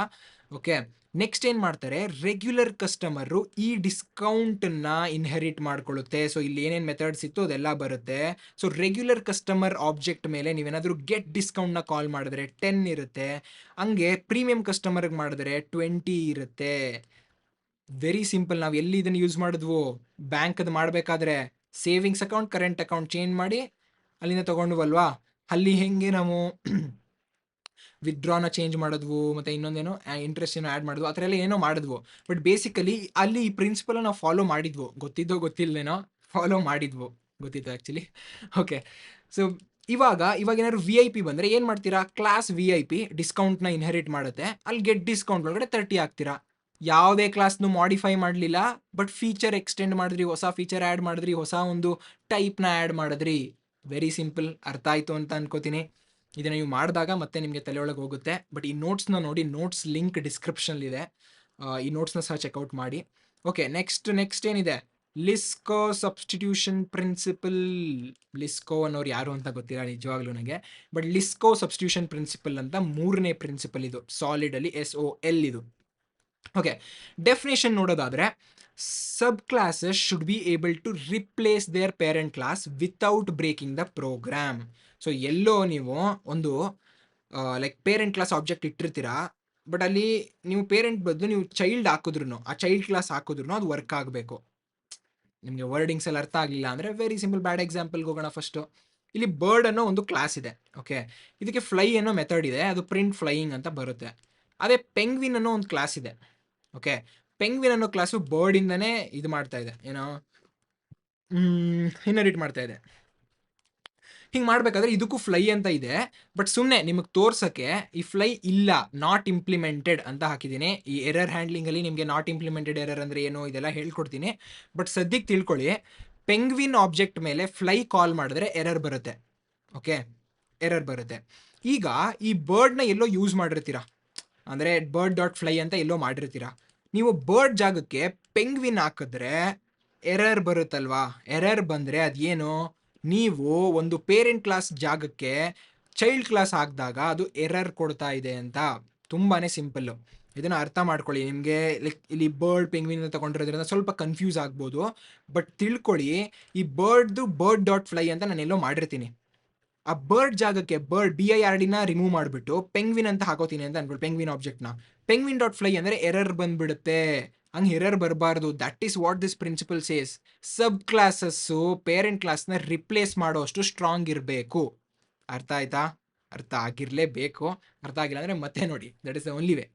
ಓಕೆ, ನೆಕ್ಸ್ಟ್ ಏನು ಮಾಡ್ತಾರೆ, ರೆಗ್ಯುಲರ್ ಕಸ್ಟಮರು ಈ ಡಿಸ್ಕೌಂಟನ್ನ ಇನ್ಹೆರಿಟ್ ಮಾಡ್ಕೊಳ್ಳುತ್ತೆ. ಸೊ ಇಲ್ಲಿ ಏನೇನು ಮೆಥಡ್ಸ್ ಇತ್ತು ಅದೆಲ್ಲ ಬರುತ್ತೆ. ಸೊ ರೆಗ್ಯುಲರ್ ಕಸ್ಟಮರ್ ಆಬ್ಜೆಕ್ಟ್ ಮೇಲೆ ನೀವೇನಾದರೂ ಗೆಟ್ ಡಿಸ್ಕೌಂಟ್ನ ಕಾಲ್ ಮಾಡಿದ್ರೆ 10 ಇರುತ್ತೆ, ಹಂಗೆ ಪ್ರೀಮಿಯಂ ಕಸ್ಟಮರ್ಗೆ ಮಾಡಿದ್ರೆ 20 ಇರುತ್ತೆ. Very simple. ನಾವು ಎಲ್ಲಿ ಇದನ್ನು ಯೂಸ್ ಮಾಡಿದ್ವು, ಬ್ಯಾಂಕದು ಮಾಡಬೇಕಾದ್ರೆ savings account current account change ಮಾಡಿ ಅಲ್ಲಿಂದ ತೊಗೊಂಡ್ವಲ್ವಾ, ಅಲ್ಲಿ ಹೆಂಗೆ ನಾವು ವಿತ್ಡ್ರಾನ ಚೇಂಜ್ ಮಾಡಿದ್ವು, ಮತ್ತು ಇನ್ನೊಂದೇನೋ ಇಂಟ್ರೆಸ್ಟ್ ಏನೋ ಆ್ಯಡ್ ಮಾಡಿದ್ವು, ಆ ಥರ ಎಲ್ಲ ಏನೋ ಮಾಡಿದ್ವು. ಬಟ್ ಬೇಸಿಕಲಿ ಅಲ್ಲಿ ಈ ಪ್ರಿನ್ಸಿಪಲ್ ನಾವು ಫಾಲೋ ಮಾಡಿದ್ವು, ಗೊತ್ತಿದ್ದೋ ಗೊತ್ತಿಲ್ಲದೇನೋ ಫಾಲೋ ಮಾಡಿದ್ವು, ಗೊತ್ತಿತ್ತು ಆ್ಯಕ್ಚುಲಿ. ಓಕೆ, ಸೊ ಇವಾಗ ಏನಾದ್ರು VIP ಬಂದರೆ ಏನು ಮಾಡ್ತೀರಾ, ಕ್ಲಾಸ್ VIP ಡಿಸ್ಕೌಂಟ್ನ ಇನ್ಹೆರಿಟ್ ಮಾಡುತ್ತೆ, ಅಲ್ಲಿ ಗೆಟ್ ಡಿಸ್ಕೌಂಟ್ ಒಳಗಡೆ 30 ಹಾಕ್ತೀರಾ. ಯಾವುದೇ ಕ್ಲಾಸ್ನು ಮಾಡಿಫೈ ಮಾಡಲಿಲ್ಲ, ಬಟ್ ಫೀಚರ್ ಎಕ್ಸ್ಟೆಂಡ್ ಮಾಡಿದ್ರಿ, ಹೊಸ ಫೀಚರ್ ಆ್ಯಡ್ ಮಾಡಿದ್ರಿ, ಹೊಸ ಒಂದು ಟೈಪ್ನ ಆ್ಯಡ್ ಮಾಡಿದ್ರಿ. ವೆರಿ ಸಿಂಪಲ್, ಅರ್ಥ ಆಯಿತು ಅಂತ ಅನ್ಕೋತೀನಿ. ಇದನ್ನು ನೀವು ಮಾಡಿದಾಗ ಮತ್ತೆ ನಿಮಗೆ ತಲೆ ಒಳಗೆ ಹೋಗುತ್ತೆ. ಬಟ್ ಈ ನೋಟ್ಸ್ನ ನೋಡಿ, ನೋಟ್ಸ್ ಲಿಂಕ್ ಡಿಸ್ಕ್ರಿಪ್ಷನ್ಲಿದೆ, ಈ ನೋಟ್ಸ್ನ ಸಹ ಚೆಕ್ಔಟ್ ಮಾಡಿ. ಓಕೆ, ನೆಕ್ಸ್ಟ್ ಏನಿದೆ, ಲಿಸ್ಕೋ ಸಬ್ಸ್ಟಿಟ್ಯೂಷನ್ ಪ್ರಿನ್ಸಿಪಲ್. ಲಿಸ್ಕೋ ಅನ್ನೋರು ಯಾರು ಅಂತ ಗೊತ್ತಿಲ್ಲ ನಿಜವಾಗ್ಲೂ ನನಗೆ, ಬಟ್ ಲಿಸ್ಕೋ ಸಬ್ಸ್ಟಿಟ್ಯೂಷನ್ ಪ್ರಿನ್ಸಿಪಲ್ ಅಂತ 3ನೇ ಪ್ರಿನ್ಸಿಪಲ್ ಇದು, ಸಾಲಿಡಲ್ಲಿ SOL ಇದು. ಓಕೆ, ಡೆಫಿನೇಷನ್ ನೋಡೋದಾದರೆ, sub classes should be able to replace their parent class without breaking the program. So ಎಲ್ಲೋ ನೀವು ಒಂದು ಲೈಕ್ ಪೇರೆಂಟ್ ಕ್ಲಾಸ್ ಆಬ್ಜೆಕ್ಟ್ ಇಟ್ಟಿರ್ತೀರಾ, ಬಟ್ ಅಲ್ಲಿ ನೀವು ಪೇರೆಂಟ್ ಬದಲು ನೀವು ಚೈಲ್ಡ್ ಹಾಕಿದ್ರು, ಆ ಚೈಲ್ಡ್ ಕ್ಲಾಸ್ ಹಾಕಿದ್ರು ಅದು ವರ್ಕ್ ಆಗಬೇಕು. ನಿಮಗೆ ವರ್ಡಿಂಗ್ಸ್ ಎಲ್ಲ ಅರ್ಥ ಆಗಲಿಲ್ಲ ಅಂದರೆ ವೆರಿ ಸಿಂಪಲ್, ಬ್ಯಾಡ್ ಎಕ್ಸಾಂಪಲ್ಗೆ ಹೋಗೋಣ. ಫಸ್ಟು ಇಲ್ಲಿ ಬರ್ಡ್ ಅನ್ನೋ ಒಂದು ಕ್ಲಾಸ್ ಇದೆ. ಓಕೆ, ಇದಕ್ಕೆ ಫ್ಲೈ ಅನ್ನೋ ಮೆಥಡ್ ಇದೆ, ಅದು ಪ್ರಿಂಟ್ ಫ್ಲೈಯಿಂಗ್ ಅಂತ ಬರುತ್ತೆ. ಅದೇ ಪೆಂಗ್ವಿನ್ ಅನ್ನೋ ಒಂದು ಕ್ಲಾಸ್ ಇದೆ. ಓಕೆ, ಪೆಂಗ್ವಿನ್ ಅನ್ನೋ ಕ್ಲಾಸು ಬರ್ಡಿಂದನೇ ಇದು ಮಾಡ್ತಾ ಇದೆ, ಏನೋ ಇನ್ಹೆರಿಟ್ ಮಾಡ್ತಾ ಇದೆ. ಹಿಂಗೆ ಮಾಡಬೇಕಾದ್ರೆ ಇದಕ್ಕೂ ಫ್ಲೈ ಅಂತ ಇದೆ, ಬಟ್ ಸುಮ್ಮನೆ ನಿಮಗೆ ತೋರ್ಸೋಕ್ಕೆ ಈ ಫ್ಲೈ ಇಲ್ಲ, ನಾಟ್ ಇಂಪ್ಲಿಮೆಂಟೆಡ್ ಅಂತ ಹಾಕಿದ್ದೀನಿ. ಈ ಎರರ್ ಹ್ಯಾಂಡ್ಲಿಂಗಲ್ಲಿ ನಿಮಗೆ ನಾಟ್ ಇಂಪ್ಲಿಮೆಂಟೆಡ್ ಎರರ್ ಅಂದರೆ ಏನು ಇದೆಲ್ಲ ಹೇಳ್ಕೊಡ್ತೀನಿ. ಬಟ್ ಸದ್ಯಕ್ಕೆ ತಿಳ್ಕೊಳ್ಳಿ, ಪೆಂಗ್ವಿನ್ ಆಬ್ಜೆಕ್ಟ್ ಮೇಲೆ ಫ್ಲೈ ಕಾಲ್ ಮಾಡಿದ್ರೆ ಎರರ್ ಬರುತ್ತೆ. ಓಕೆ, ಎರರ್ ಬರುತ್ತೆ. ಈಗ ಈ ಬರ್ಡ್ನ ಎಲ್ಲೋ ಯೂಸ್ ಮಾಡಿರ್ತೀರಾ, ಅಂದರೆ ಬರ್ಡ್ ಡಾಟ್ ಫ್ಲೈ ಅಂತ ಎಲ್ಲೋ ಮಾಡಿರ್ತೀರಾ. ನೀವು ಬರ್ಡ್ ಜಾಗಕ್ಕೆ ಪೆಂಗ್ವಿನ್ ಹಾಕಿದ್ರೆ ಎರರ್ ಬರುತ್ತಲ್ವಾ? ಎರರ್ ಬಂದರೆ ಅದೇನು, ನೀವು ಒಂದು ಪೇರೆಂಟ್ ಕ್ಲಾಸ್ ಜಾಗಕ್ಕೆ ಚೈಲ್ಡ್ ಕ್ಲಾಸ್ ಹಾಕಿದಾಗ ಅದು ಎರರ್ ಕೊಡ್ತಾ ಇದೆ ಅಂತ. ತುಂಬಾ ಸಿಂಪಲ್ಲು, ಇದನ್ನು ಅರ್ಥ ಮಾಡ್ಕೊಳ್ಳಿ. ನಿಮಗೆ ಲೈಕ್ ಇಲ್ಲಿ ಬರ್ಡ್ ಪೆಂಗ್ವಿನ್ ತಗೊಂಡಿರೋದ್ರಿಂದ ಸ್ವಲ್ಪ ಕನ್ಫ್ಯೂಸ್ ಆಗ್ಬೋದು, ಬಟ್ ತಿಳ್ಕೊಳ್ಳಿ, ಈ ಬರ್ಡ್ ಡಾಟ್ ಫ್ಲೈ ಅಂತ ನಾನು ಎಲ್ಲೋ ಮಾಡಿರ್ತೀನಿ. ಆ ಬರ್ಡ್ ಜಾಗಕ್ಕೆ BIRDನ ರಿಮೂವ್ ಮಾಡಿಬಿಟ್ಟು ಪೆಂಗ್ವಿನ್ ಅಂತ ಹಾಕೋತೀನಿ ಅಂತ ಅನ್ಕೊಳ್ಳಿ, ಪೆಂಗ್ವಿನ್ ಆಬ್ಜೆಕ್ಟ್ನ. ಪೆಂಗ್ವಿನ್ ಡಾಟ್ ಫ್ಲೈ ಅಂದರೆ ಎರರ್ ಬಂದ್ಬಿಡುತ್ತೆ. ಹಂಗೆ ಎರರ್ ಬರಬಾರ್ದು. That is what this principle says. Sub classes parent ಕ್ಲಾಸ್ನ ರಿಪ್ಲೇಸ್ ಮಾಡೋಷ್ಟು ಸ್ಟ್ರಾಂಗ್ ಇರಬೇಕು. ಅರ್ಥ ಆಯ್ತಾ? ಅರ್ಥ ಆಗಿರಲೇಬೇಕು. ಅರ್ಥ ಆಗಿಲ್ಲ ಅಂದರೆ ಮತ್ತೆ ನೋಡಿ, that is the only way.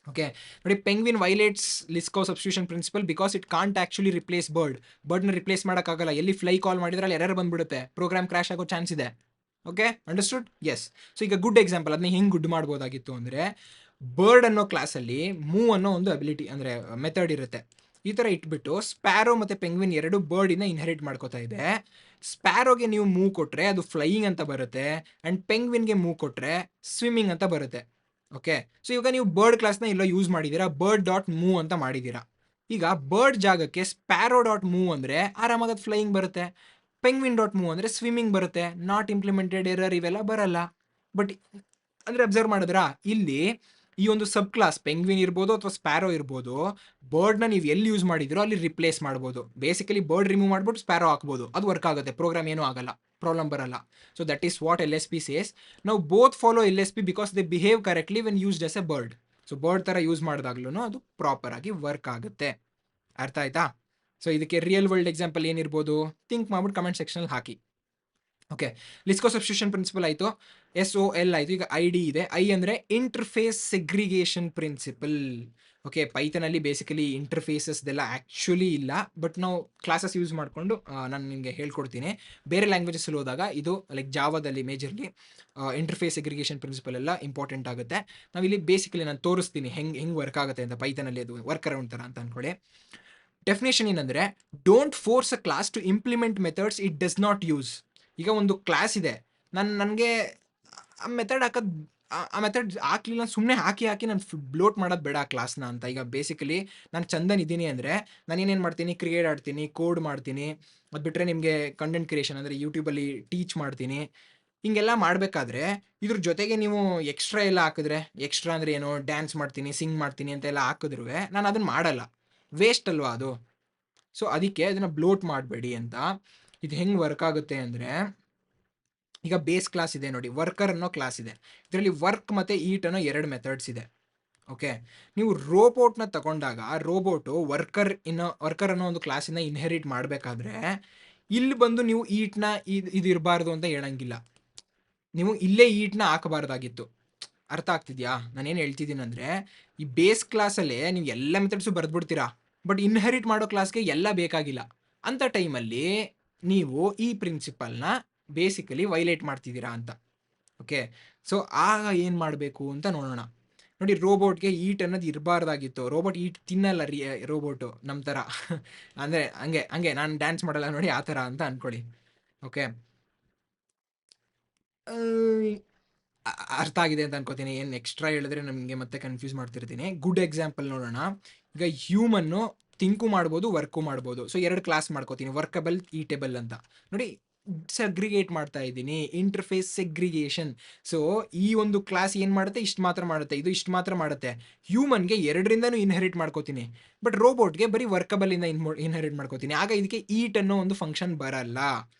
Okay ನೋಡಿ, penguin violates Liskov substitution principle because it can't actually replace ಬರ್ಡ್ನ ರಿಪ್ಲೇಸ್ ಮಾಡೋಕ್ಕಾಗಲ್ಲ. ಎಲ್ಲಿ ಫ್ಲೈ ಕಾಲ್ ಮಾಡಿದ್ರೆ ಅಲ್ಲಿ ಎರರ್ ಬಂದ್ಬಿಡುತ್ತೆ, ಪ್ರೋಗ್ರಾಮ್ ಕ್ರ್ಯಾಶ್ ಆಗೋ ಚಾನ್ಸ್ ಇದೆ. Okay, understood? ಎಸ್. ಸೊ ಈಗ ಗುಡ್ ಎಕ್ಸಾಂಪಲ್, ಅದನ್ನ ಹೆಂಗೆ ಗುಡ್ ಮಾಡ್ಬೋದಾಗಿತ್ತು ಅಂದರೆ, ಬರ್ಡ್ ಅನ್ನೋ ಕ್ಲಾಸಲ್ಲಿ ಮೂವ್ ಅನ್ನೋ ಒಂದು ಅಬಿಲಿಟಿ ಅಂದರೆ ಮೆಥಡ್ ಇರುತ್ತೆ. ಈ ಥರ ಇಟ್ಬಿಟ್ಟು ಸ್ಪ್ಯಾರೋ ಮತ್ತು ಪೆಂಗ್ವಿನ್ ಎರಡು ಬರ್ಡಿನ ಇನ್ಹೆರಿಟ್ ಮಾಡ್ಕೋತಾ ಇದೆ. ಸ್ಪ್ಯಾರೋಗೆ ನೀವು ಮೂವ್ ಕೊಟ್ಟರೆ ಅದು ಫ್ಲೈಯಿಂಗ್ ಅಂತ ಬರುತ್ತೆ, ಆ್ಯಂಡ್ ಪೆಂಗ್ವಿನ್ಗೆ ಮೂವ್ ಕೊಟ್ಟರೆ ಸ್ವಿಮ್ಮಿಂಗ್ ಅಂತ ಬರುತ್ತೆ. ಓಕೆ, ಸೊ ಇವಾಗ ನೀವು ಬರ್ಡ್ ಕ್ಲಾಸ್ನ ಎಲ್ಲೋ ಯೂಸ್ ಮಾಡಿದ್ದೀರಾ, ಬರ್ಡ್ ಡಾಟ್ ಮೂವ್ ಅಂತ ಮಾಡಿದ್ದೀರಾ. ಈಗ ಬರ್ಡ್ ಜಾಗಕ್ಕೆ ಸ್ಪ್ಯಾರೋ ಡಾಟ್ ಮೂವ್ ಅಂದರೆ ಆರಾಮಾಗಿ ಅದು ಫ್ಲೈಯಿಂಗ್ ಬರುತ್ತೆ, ಪೆಂಗ್ವಿನ್ ಡಾಟ್ ಮೂವ್ ಅಂದರೆ ಸ್ವಿಮ್ಮಿಂಗ್ ಬರುತ್ತೆ. ನಾಟ್ ಇಂಪ್ಲಿಮೆಂಟೆಡ್ ಎರರ್ ಇವೆಲ್ಲ ಬರಲ್ಲ. ಬಟ್ ಅಂದರೆ ಅಬ್ಸರ್ವ್ ಮಾಡಿದ್ರಾ, ಇಲ್ಲಿ ಈ ಒಂದು ಸಬ್ ಕ್ಲಾಸ್ ಪೆಂಗ್ವಿನ್ ಇರ್ಬೋದು ಅಥವಾ ಸ್ಪ್ಯಾರೋ ಇರ್ಬೋದು, ಬರ್ಡ್ನ ನೀವು ಎಲ್ಲಿ ಯೂಸ್ ಮಾಡಿದಿರೋ ಅಲ್ಲಿ ರಿಪ್ಲೇಸ್ ಮಾಡ್ಬೋದು. ಬೇಸಿಕಲಿ ಬರ್ಡ್ ರಿಮೂವ್ ಮಾಡ್ಬಿಟ್ಟು ಸ್ಪ್ಯಾರೋ ಹಾಕ್ಬೋದು, ಅದು ವರ್ಕ್ ಆಗುತ್ತೆ, ಪ್ರೋಗ್ರಾಮ್ ಏನೂ ಆಗಲ್ಲ, ಪ್ರಾಬ್ಲಮ್ ಬರಲ್ಲ. So that is what LSP says. ನಾವು both follow LSP because they behave correctly when used as a bird. So bird ಥರ ಯೂಸ್ ಮಾಡಿದಾಗ್ಲೂ ಅದು ಪ್ರಾಪರ್ ಆಗಿ ವರ್ಕ್ ಆಗುತ್ತೆ. ಅರ್ಥ ಆಯ್ತಾ? ಸೊ ಇದಕ್ಕೆ ರಿಯಲ್ ವರ್ಲ್ಡ್ ಎಕ್ಸಾಂಪಲ್ ಏನಿರ್ಬೋದು, ಥಿಂಕ್ ಮಾಡ್ಬಿಟ್ಟು ಕಮೆಂಟ್ ಸೆಕ್ಷನಲ್ಲಿ ಹಾಕಿ. ಓಕೆ, ಲಿಸ್ಕೋ ಸಬ್ಸ್ಟಿಟ್ಯೂಷನ್ ಪ್ರಿನ್ಸಿಪಲ್ ಆಯಿತು, SOL ಆಯಿತು. ಈಗ ID ಇದೆ. I ಅಂದರೆ ಇಂಟರ್ಫೇಸ್ ಸೆಗ್ರಿಗೇಷನ್ ಪ್ರಿನ್ಸಿಪಲ್. ಓಕೆ, ಪೈಥನಲ್ಲಿ ಬೇಸಿಕಲಿ ಇಂಟರ್ಫೇಸಸ್ದೆಲ್ಲ ಆ್ಯಕ್ಚುಲಿ ಇಲ್ಲ, ಬಟ್ ನಾವು ಕ್ಲಾಸಸ್ ಯೂಸ್ ಮಾಡಿಕೊಂಡು ನಾನು ನಿಮಗೆ ಹೇಳ್ಕೊಡ್ತೀನಿ. ಬೇರೆ ಲ್ಯಾಂಗ್ವೇಜಸ್ಸಲ್ಲಿ ಹೋದಾಗ ಇದು ಲೈಕ್ ಜಾವಾದಲ್ಲಿ ಮೇಜರ್ಲಿ ಇಂಟರ್ಫೇಸ್ ಸೆಗ್ರಿಗೇಷನ್ ಪ್ರಿನ್ಸಿಪಲ್ ಎಲ್ಲ ಇಂಪಾರ್ಟೆಂಟ್ ಆಗುತ್ತೆ. ನಾವಿಲ್ಲಿ ಬೇಸಿಕಲಿ ನಾನು ತೋರಿಸ್ತೀನಿ ಹೆಂಗೆ ವರ್ಕ್ ಆಗುತ್ತೆ ಅಂತ. ಪೈಥನಲ್ಲಿ ಅದು ವರ್ಕ್ ಅರೌಂಡ್ ಥರ ಅಂತ ಅಂದ್ಕೊಳ್ಳಿ. ಡೆಫಿನೇಷನ್ ಏನಂದರೆ, don't force a class to implement methods it does not use. ಈಗ ಒಂದು ಕ್ಲಾಸ್ ಇದೆ, ನನಗೆ ಆ ಮೆಥಡ್ ಹಾಕೋದು, ಆ ಮೆಥಡ್ ಹಾಕಲಿಲ್ಲ, ಸುಮ್ಮನೆ ಹಾಕಿ ನಾನು ಬ್ಲೋಟ್ ಮಾಡೋದು ಬೇಡ ಆ ಕ್ಲಾಸ್ನ ಅಂತ. ಈಗ ಬೇಸಿಕಲಿ ನಾನು ಚಂದನ್ ಇದ್ದೀನಿ ಅಂದರೆ ನಾನು ಏನೇನು ಮಾಡ್ತೀನಿ, ಕ್ರಿಯೇಟ್ ಆಡ್ತೀನಿ, ಕೋಡ್ ಮಾಡ್ತೀನಿ. ಅದು ಬಿಟ್ಟರೆ ನಿಮಗೆ ಕಂಟೆಂಟ್ ಕ್ರಿಯೇಷನ್ ಅಂದರೆ ಯೂಟ್ಯೂಬಲ್ಲಿ ಟೀಚ್ ಮಾಡ್ತೀನಿ. ಹಿಂಗೆಲ್ಲ ಮಾಡಬೇಕಾದ್ರೆ ಇದ್ರ ಜೊತೆಗೆ ನೀವು ಎಕ್ಸ್ಟ್ರಾ ಎಲ್ಲ ಹಾಕಿದ್ರೆ, ಎಕ್ಸ್ಟ್ರಾ ಅಂದರೆ ಏನು, ಡ್ಯಾನ್ಸ್ ಮಾಡ್ತೀನಿ, ಸಿಂಗ್ ಮಾಡ್ತೀನಿ ಅಂತೆಲ್ಲ ಹಾಕಿದ್ರು ನಾನು ಅದನ್ನು ಮಾಡಲ್ಲ, ವೇಸ್ಟ್ ಅಲ್ವಾ ಅದು. ಸೊ ಅದಕ್ಕೆ ಅದನ್ನು ಬ್ಲೋಟ್ ಮಾಡಬೇಡಿ ಅಂತ. ಇದು ಹೆಂಗೆ ವರ್ಕ್ ಆಗುತ್ತೆ ಅಂದರೆ, ಈಗ ಬೇಸ್ ಕ್ಲಾಸ್ ಇದೆ ನೋಡಿ, ವರ್ಕರ್ ಅನ್ನೋ ಕ್ಲಾಸ್ ಇದೆ. ಇದರಲ್ಲಿ ವರ್ಕ್ ಮತ್ತು ಈಟ್ ಅನ್ನೋ ಎರಡು ಮೆಥಡ್ಸ್ ಇದೆ. ಓಕೆ, ನೀವು ರೋಬೋಟ್ನ ತಗೊಂಡಾಗ ರೋಬೋಟು ವರ್ಕರ್ ಅನ್ನೋ ಒಂದು ಕ್ಲಾಸಿನ ಇನ್ಹೆರಿಟ್ ಮಾಡಬೇಕಾದ್ರೆ ಇಲ್ಲಿ ಬಂದು ನೀವು ಈಟ್ನ ಇದು ಇರಬಾರ್ದು ಅಂತ ಹೇಳಂಗಿಲ್ಲ. ನೀವು ಇಲ್ಲೇ ಈಟ್ನ ಹಾಕಬಾರ್ದಾಗಿತ್ತು. ಅರ್ಥ ಆಗ್ತಿದ್ಯಾ ನಾನೇನು ಹೇಳ್ತಿದ್ದೀನಿ ಅಂದರೆ, ಈ ಬೇಸ್ ಕ್ಲಾಸಲ್ಲೇ ನೀವು ಎಲ್ಲ ಮೆಥಡ್ಸು ಬರೆದ್ಬಿಡ್ತೀರಾ, ಬಟ್ ಇನ್ಹೆರಿಟ್ ಮಾಡೋ ಕ್ಲಾಸ್ಗೆ ಎಲ್ಲ ಬೇಕಾಗಿಲ್ಲ. ಅಂಥ ಟೈಮಲ್ಲಿ ನೀವು ಈ ಪ್ರಿನ್ಸಿಪಲ್ನ ಬೇಸಿಕಲಿ ವೈಲೇಟ್ ಮಾಡ್ತಿದ್ದೀರಾ ಅಂತ. ಓಕೆ, ಸೊ ಆಗ ಏನು ಮಾಡಬೇಕು ಅಂತ ನೋಡೋಣ. ನೋಡಿ, ರೋಬೋಟ್ಗೆ ಈಟ್ ಅನ್ನೋದು ಇರಬಾರ್ದಾಗಿತ್ತು. ರೋಬೋಟ್ ಈಟ್ ತಿನ್ನಲ್ಲ ರೋಬೋಟು ನಮ್ಮ ಥರ. ಅಂದರೆ ಹಂಗೆ ನಾನು ಡ್ಯಾನ್ಸ್ ಮಾಡಲ್ಲ ನೋಡಿ, ಆ ಥರ ಅಂತ ಅಂದ್ಕೊಳ್ಳಿ. ಓಕೆ, ಅರ್ಥ ಆಗಿದೆ ಅಂತ ಅನ್ಕೋತೀನಿ. ಏನು ಎಕ್ಸ್ಟ್ರಾ ಹೇಳಿದ್ರೆ ನಮಗೆ ಮತ್ತೆ ಕನ್ಫ್ಯೂಸ್ ಮಾಡ್ತಿರ್ತೀನಿ. ಗುಡ್ ಎಕ್ಸಾಂಪಲ್ ನೋಡೋಣ. ಈಗ ಹ್ಯೂಮನ್ನು ಥಿಂಕು ಮಾಡ್ಬೋದು, ವರ್ಕು ಮಾಡ್ಬೋದು. ಸೊ ಎರಡು ಕ್ಲಾಸ್ ಮಾಡ್ಕೋತೀನಿ, ವರ್ಕಬಲ್, ಈಟೇಬಲ್ ಅಂತ. ನೋಡಿ, ಸೆಗ್ರಿಗೇಟ್ ಮಾಡ್ತಾ ಇದ್ದೀನಿ, ಇಂಟರ್ಫೇಸ್ ಸೆಗ್ರಿಗೇಷನ್. ಸೊ ಈ ಒಂದು ಕ್ಲಾಸ್ ಏನು ಮಾಡುತ್ತೆ, ಇಷ್ಟು ಮಾತ್ರ ಮಾಡುತ್ತೆ, ಇದು ಇಷ್ಟು ಮಾತ್ರ ಮಾಡುತ್ತೆ. ಹ್ಯೂಮನ್ಗೆ ಎರಡರಿಂದನೂ ಇನ್ಹೆರಿಟ್ ಮಾಡ್ಕೋತೀನಿ, ಬಟ್ ರೋಬೋಟ್ಗೆ ಬರೀ ವರ್ಕಬಲಿಂದ ಇನ್ಹೆರಿಟ್ ಮಾಡ್ಕೋತೀನಿ. ಆಗ ಇದಕ್ಕೆ ಈಟ್ ಅನ್ನೋ ಒಂದು ಫಂಕ್ಷನ್ ಬರಲ್ಲ.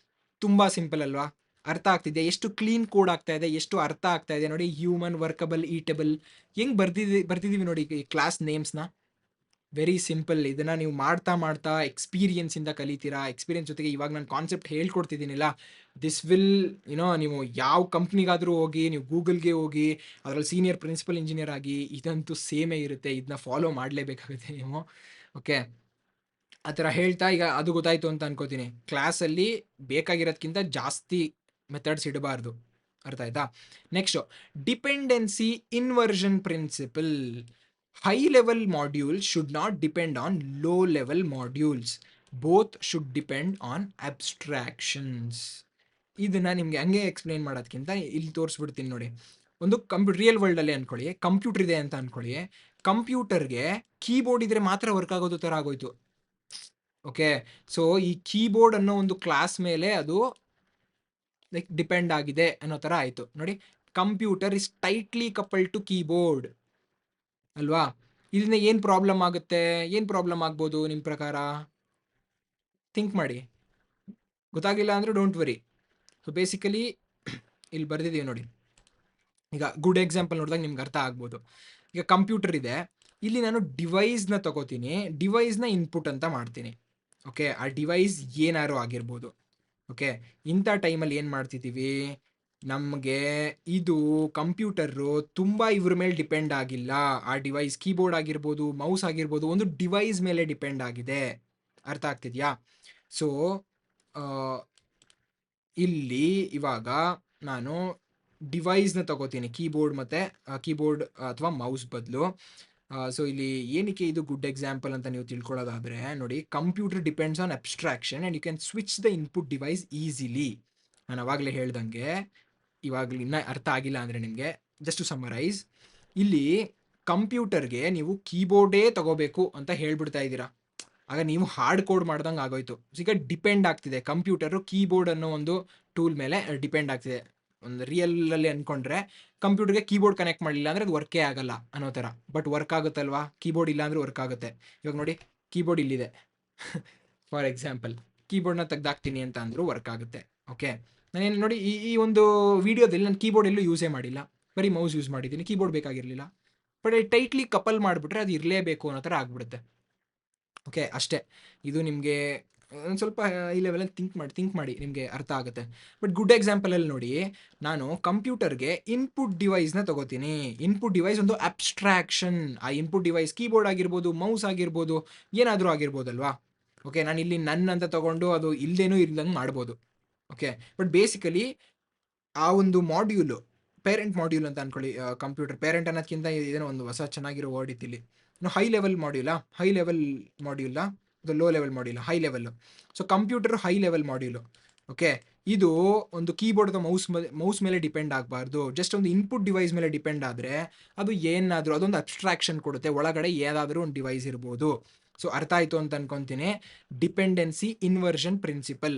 ತುಂಬ ಸಿಂಪಲ್ ಅಲ್ವಾ? ಅರ್ಥ ಆಗ್ತಿದೆ? ಎಷ್ಟು ಕ್ಲೀನ್ ಕೋಡ್ ಆಗ್ತಾ ಇದೆ, ಎಷ್ಟು ಅರ್ಥ ಆಗ್ತಾ ಇದೆ ನೋಡಿ. ಹ್ಯೂಮನ್, ವರ್ಕಬಲ್, ಈಟೇಬಲ್ ಹೆಂಗೆ ಬರ್ತಿದ್ದೀವಿ ನೋಡಿ ಈ ಕ್ಲಾಸ್ ನೇಮ್ಸ್ನ. Very simple. ಇದನ್ನು ನೀವು ಮಾಡ್ತಾ ಎಕ್ಸ್ಪೀರಿಯನ್ಸಿಂದ ಕಲಿತೀರಾ. ಎಕ್ಸ್ಪೀರಿಯನ್ಸ್ ಜೊತೆಗೆ ಇವಾಗ ನಾನು ಕಾನ್ಸೆಪ್ಟ್ ಹೇಳ್ಕೊಡ್ತಿದ್ದೀನಿಲ್ಲ, ದಿಸ್ ವಿಲ್ ನೀವು ಯಾವ ಕಂಪ್ನಿಗಾದರೂ ಹೋಗಿ, ನೀವು ಗೂಗಲ್ಗೆ ಹೋಗಿ ಅದರಲ್ಲಿ ಸೀನಿಯರ್ ಪ್ರಿನ್ಸಿಪಲ್ ಇಂಜಿನಿಯರ್ ಆಗಿ, ಇದಂತೂ ಸೇಮೇ ಇರುತ್ತೆ. ಇದನ್ನ ಫಾಲೋ ಮಾಡಲೇಬೇಕಾಗುತ್ತೆ ನೀವು. ಓಕೆ, ಆ ಥರ ಹೇಳ್ತಾ ಈಗ ಅದು ಗೊತ್ತಾಯಿತು ಅಂತ ಅನ್ಕೋತೀನಿ. ಕ್ಲಾಸಲ್ಲಿ ಬೇಕಾಗಿರೋದ್ಕಿಂತ ಜಾಸ್ತಿ ಮೆಥಡ್ಸ್ ಇಡಬಾರ್ದು. ಅರ್ಥ ಆಯ್ತಾ? Next, dependency inversion principle. High level modules should not depend on low level modules. Both should depend on abstractions. ಇದನ್ನ ನಿಮ್ಗೆ ಹಂಗೆ ಎಕ್ಸ್‌ಪ್ಲೇನ್ ಮಾಡೋದ್ಕಿಂತ ಇಲ್ಲಿ ತೋರಿಸ್ಬಿಡ್ತೀನಿ ನೋಡಿ. ಒಂದು ರಿಯಲ್ ವರ್ಲ್ಡಲ್ಲೇ ಅನ್ಕೊಳ್ಳಿ, ಕಂಪ್ಯೂಟರ್ ಇದೆ ಅಂತ ಅನ್ಕೊಳ್ಳಿ. ಕಂಪ್ಯೂಟರ್‌ಗೆ ಕೀಬೋರ್ಡ್ ಇದ್ರೆ ಮಾತ್ರ ವರ್ಕ್ ಆಗೋದು ತರ ಆಗೋಯ್ತು. ಓಕೆ. ಸೊ ಈ ಕೀಬೋರ್ಡ್ ಅನ್ನೋ ಒಂದು ಕ್ಲಾಸ್ ಮೇಲೆ ಅದು ಲೈಕ್ ಡಿಪೆಂಡ್ ಆಗಿದೆ ಅನ್ನೋ ತರ ಆಯ್ತು. ನೋಡಿ, computer is tightly coupled to keyboard ಅಲ್ವಾ? ಇದರಿಂದ ಏನ್ ಪ್ರಾಬ್ಲಮ್ ಆಗುತ್ತೆ? ಏನ್ ಪ್ರಾಬ್ಲಮ್ ಆಗ್ಬೋದು ನಿಮ್ ಪ್ರಕಾರ? ಥಿಂಕ್ ಮಾಡಿ. ಗೊತ್ತಾಗಿಲ್ಲ ಅಂದ್ರೆ ಡೋಂಟ್ ವರಿ. ಸೊ ಬೇಸಿಕಲಿ ಇಲ್ಲಿ ಬರ್ದಿದೀವಿ ನೋಡಿ. ಈಗ ಗುಡ್ ಎಕ್ಸಾಂಪಲ್ ನೋಡಿದಾಗ ನಿಮ್ಗೆ ಅರ್ಥ ಆಗ್ಬೋದು. ಈಗ ಕಂಪ್ಯೂಟರ್ ಇದೆ. ಇಲ್ಲಿ ನಾನು ಡಿವೈಸ್‌ನ ತಗೋತೀನಿ. ಡಿವೈಸ್‌ನ ಇನ್ಪುಟ್ ಅಂತ ಮಾಡ್ತೀನಿ. ಓಕೆ. ಆ ಡಿವೈಸ್ ಏನಾರು ಆಗಿರ್ಬೋದು. ಓಕೆ. ಇಂಥ ಟೈಮಲ್ಲಿ ಏನು ಮಾಡ್ತಿದ್ದೀವಿ, ನಮಗೆ ಇದು ಕಂಪ್ಯೂಟರು ತುಂಬ ಇವ್ರ ಮೇಲೆ ಡಿಪೆಂಡ್ ಆಗಿಲ್ಲ. ಆ ಡಿವೈಸ್ ಕೀಬೋರ್ಡ್ ಆಗಿರ್ಬೋದು, ಮೌಸ್ ಆಗಿರ್ಬೋದು, ಒಂದು ಡಿವೈಸ್ ಮೇಲೆ ಡಿಪೆಂಡ್ ಆಗಿದೆ. ಅರ್ಥ ಆಗ್ತಿದೆಯಾ? ಸೊ ಇಲ್ಲಿ ಇವಾಗ ನಾನು ಡಿವೈಸ್‌ನ ತಗೋತೀನಿ, ಕೀಬೋರ್ಡ್ ಮತ್ತು ಕೀಬೋರ್ಡ್ ಅಥವಾ ಮೌಸ್ ಬದಲು. ಸೊ ಇಲ್ಲಿ ಏನಕ್ಕೆ ಇದು ಗುಡ್ ಎಕ್ಸಾಂಪಲ್ ಅಂತ ನೀವು ತಿಳ್ಕೊಳ್ಳೋದಾದರೆ ನೋಡಿ, computer depends on abstraction and you can switch the input device easily. ನಾನು ಅವಾಗಲೇ ಹೇಳ್ದಂಗೆ, ಇವಾಗಲೂ ಇನ್ನೂ ಅರ್ಥ ಆಗಿಲ್ಲ ಅಂದರೆ ನಿಮಗೆ ಜಸ್ಟ್ ಟು ಸಮ್ಮರೈಸ್, ಇಲ್ಲಿ ಕಂಪ್ಯೂಟರ್ಗೆ ನೀವು ಕೀಬೋರ್ಡೇ ತಗೋಬೇಕು ಅಂತ ಹೇಳ್ಬಿಡ್ತಾ ಇದ್ದೀರಾ. ಆಗ ನೀವು ಹಾರ್ಡ್ ಕೋಡ್ ಮಾಡ್ದಂಗೆ ಆಗೋಯ್ತು. ಈಗ ಡಿಪೆಂಡ್ ಆಗ್ತಿದೆ ಕಂಪ್ಯೂಟರು ಕೀಬೋರ್ಡ್ ಅನ್ನೋ ಒಂದು ಟೂಲ್ ಮೇಲೆ ಡಿಪೆಂಡ್ ಆಗ್ತಿದೆ. ಒಂದು ರಿಯಲಲ್ಲಿ ಅಂದ್ಕೊಂಡ್ರೆ ಕಂಪ್ಯೂಟರ್ಗೆ ಕೀಬೋರ್ಡ್ ಕನೆಕ್ಟ್ ಮಾಡಲಿಲ್ಲ ಅಂದರೆ ಅದು ವರ್ಕೇ ಆಗಲ್ಲ ಅನ್ನೋ ಥರ. But work ಆಗುತ್ತಲ್ವಾ? ಕೀಬೋರ್ಡ್ ಇಲ್ಲ ಅಂದರೆ ವರ್ಕ್ ಆಗುತ್ತೆ. ಇವಾಗ ನೋಡಿ, ಕೀಬೋರ್ಡ್ ಇಲ್ಲಿದೆ. ಫಾರ್ ಎಕ್ಸಾಂಪಲ್ ಕೀಬೋರ್ಡ್ನ ತೆಗ್ದಾಕ್ತೀನಿ ಅಂತ ಅಂದರೂ ವರ್ಕ್ ಆಗುತ್ತೆ. ಓಕೆ. ನಾನೇನು ನೋಡಿ, ಈ ಒಂದು ವಿಡಿಯೋದಲ್ಲಿ ನಾನು ಕೀಬೋರ್ಡ್ ಎಲ್ಲೂ ಯೂಸೇ ಮಾಡಿಲ್ಲ, ಬರೀ ಮೌಸ್ ಯೂಸ್ ಮಾಡಿದ್ದೀನಿ. ಕೀಬೋರ್ಡ್ ಬೇಕಾಗಿರಲಿಲ್ಲ. ಬಟ್ ಟೈಟ್ಲಿ ಕಪಲ್ ಮಾಡಿಬಿಟ್ರೆ ಅದು ಇರಲೇಬೇಕು ಅನ್ನೋ ಥರ ಆಗ್ಬಿಡುತ್ತೆ. ಓಕೆ. ಅಷ್ಟೇ. ಇದು ನಿಮಗೆ ಒಂದು ಸ್ವಲ್ಪ ಈ ಲೆವೆಲಲ್ಲಿ ಥಿಂಕ್ ಮಾಡಿ ನಿಮಗೆ ಅರ್ಥ ಆಗುತ್ತೆ. ಬಟ್ ಗುಡ್ ಎಕ್ಸಾಂಪಲಲ್ಲಿ ನೋಡಿ, ನಾನು ಕಂಪ್ಯೂಟರ್ಗೆ ಇನ್ಪುಟ್ ಡಿವೈಸ್‌ನ ತಗೋತೀನಿ. ಇನ್ಪುಟ್ ಡಿವೈಸ್ ಒಂದು ಅಬ್ಸ್ಟ್ರಾಕ್ಷನ್. ಆ ಇನ್ಪುಟ್ ಡಿವೈಸ್ ಕೀಬೋರ್ಡ್ ಆಗಿರ್ಬೋದು, ಮೌಸ್ ಆಗಿರ್ಬೋದು, ಏನಾದರೂ ಆಗಿರ್ಬೋದಲ್ವಾ? ಓಕೆ. ನಾನಿಲ್ಲಿ ನನ್ ಅಂತ ತಗೊಂಡು ಅದು ಇಲ್ಲದೇನೂ ಇಲ್ದಂಗೆ ಮಾಡ್ಬೋದು. ಓಕೆ. ಬಟ್ ಬೇಸಿಕಲಿ ಆ ಒಂದು ಮಾಡ್ಯೂಲು, ಪೇರೆಂಟ್ ಮಾಡ್ಯೂಲ್ ಅಂತ ಅನ್ಕೊಳ್ಳಿ. ಕಂಪ್ಯೂಟರ್ ಪೇರೆಂಟ್ ಅನ್ನೋದಕ್ಕಿಂತ ಇದೇನೋ ಒಂದು ಹೊಸ ಚೆನ್ನಾಗಿರೋ ವರ್ಡ್ ಇತ್ತಿಲ್ಲಿ. ಹೈ ಲೆವೆಲ್ ಮಾಡ್ಯೂಲಾ? ಹೈ ಲೆವೆಲ್ ಮಾಡ್ಯೂಲಾ? ಅದು ಲೋ ಲೆವೆಲ್ ಮಾಡ್ಯೂಲಾ? High level. So computer high level module. Okay. ಇದು ಒಂದು ಕೀಬೋರ್ಡ್ ಅಥವಾ ಮೌಸ್ ಮೇಲೆ ಡಿಪೆಂಡ್ ಆಗಬಾರ್ದು. ಜಸ್ಟ್ ಒಂದು ಇನ್ಪುಟ್ ಡಿವೈಸ್ ಮೇಲೆ ಡಿಪೆಂಡ್ ಆದರೆ ಅದು ಏನಾದರೂ ಅದೊಂದು ಅಬ್ಸ್ಟ್ರಾಕ್ಷನ್ ಕೊಡುತ್ತೆ. ಒಳಗಡೆ ಏನಾದರೂ ಒಂದು ಡಿವೈಸ್ ಇರ್ಬೋದು. ಸೊ ಅರ್ಥ ಆಯಿತು ಅಂತ ಅನ್ಕೊತೀನಿ. Dependency inversion principle.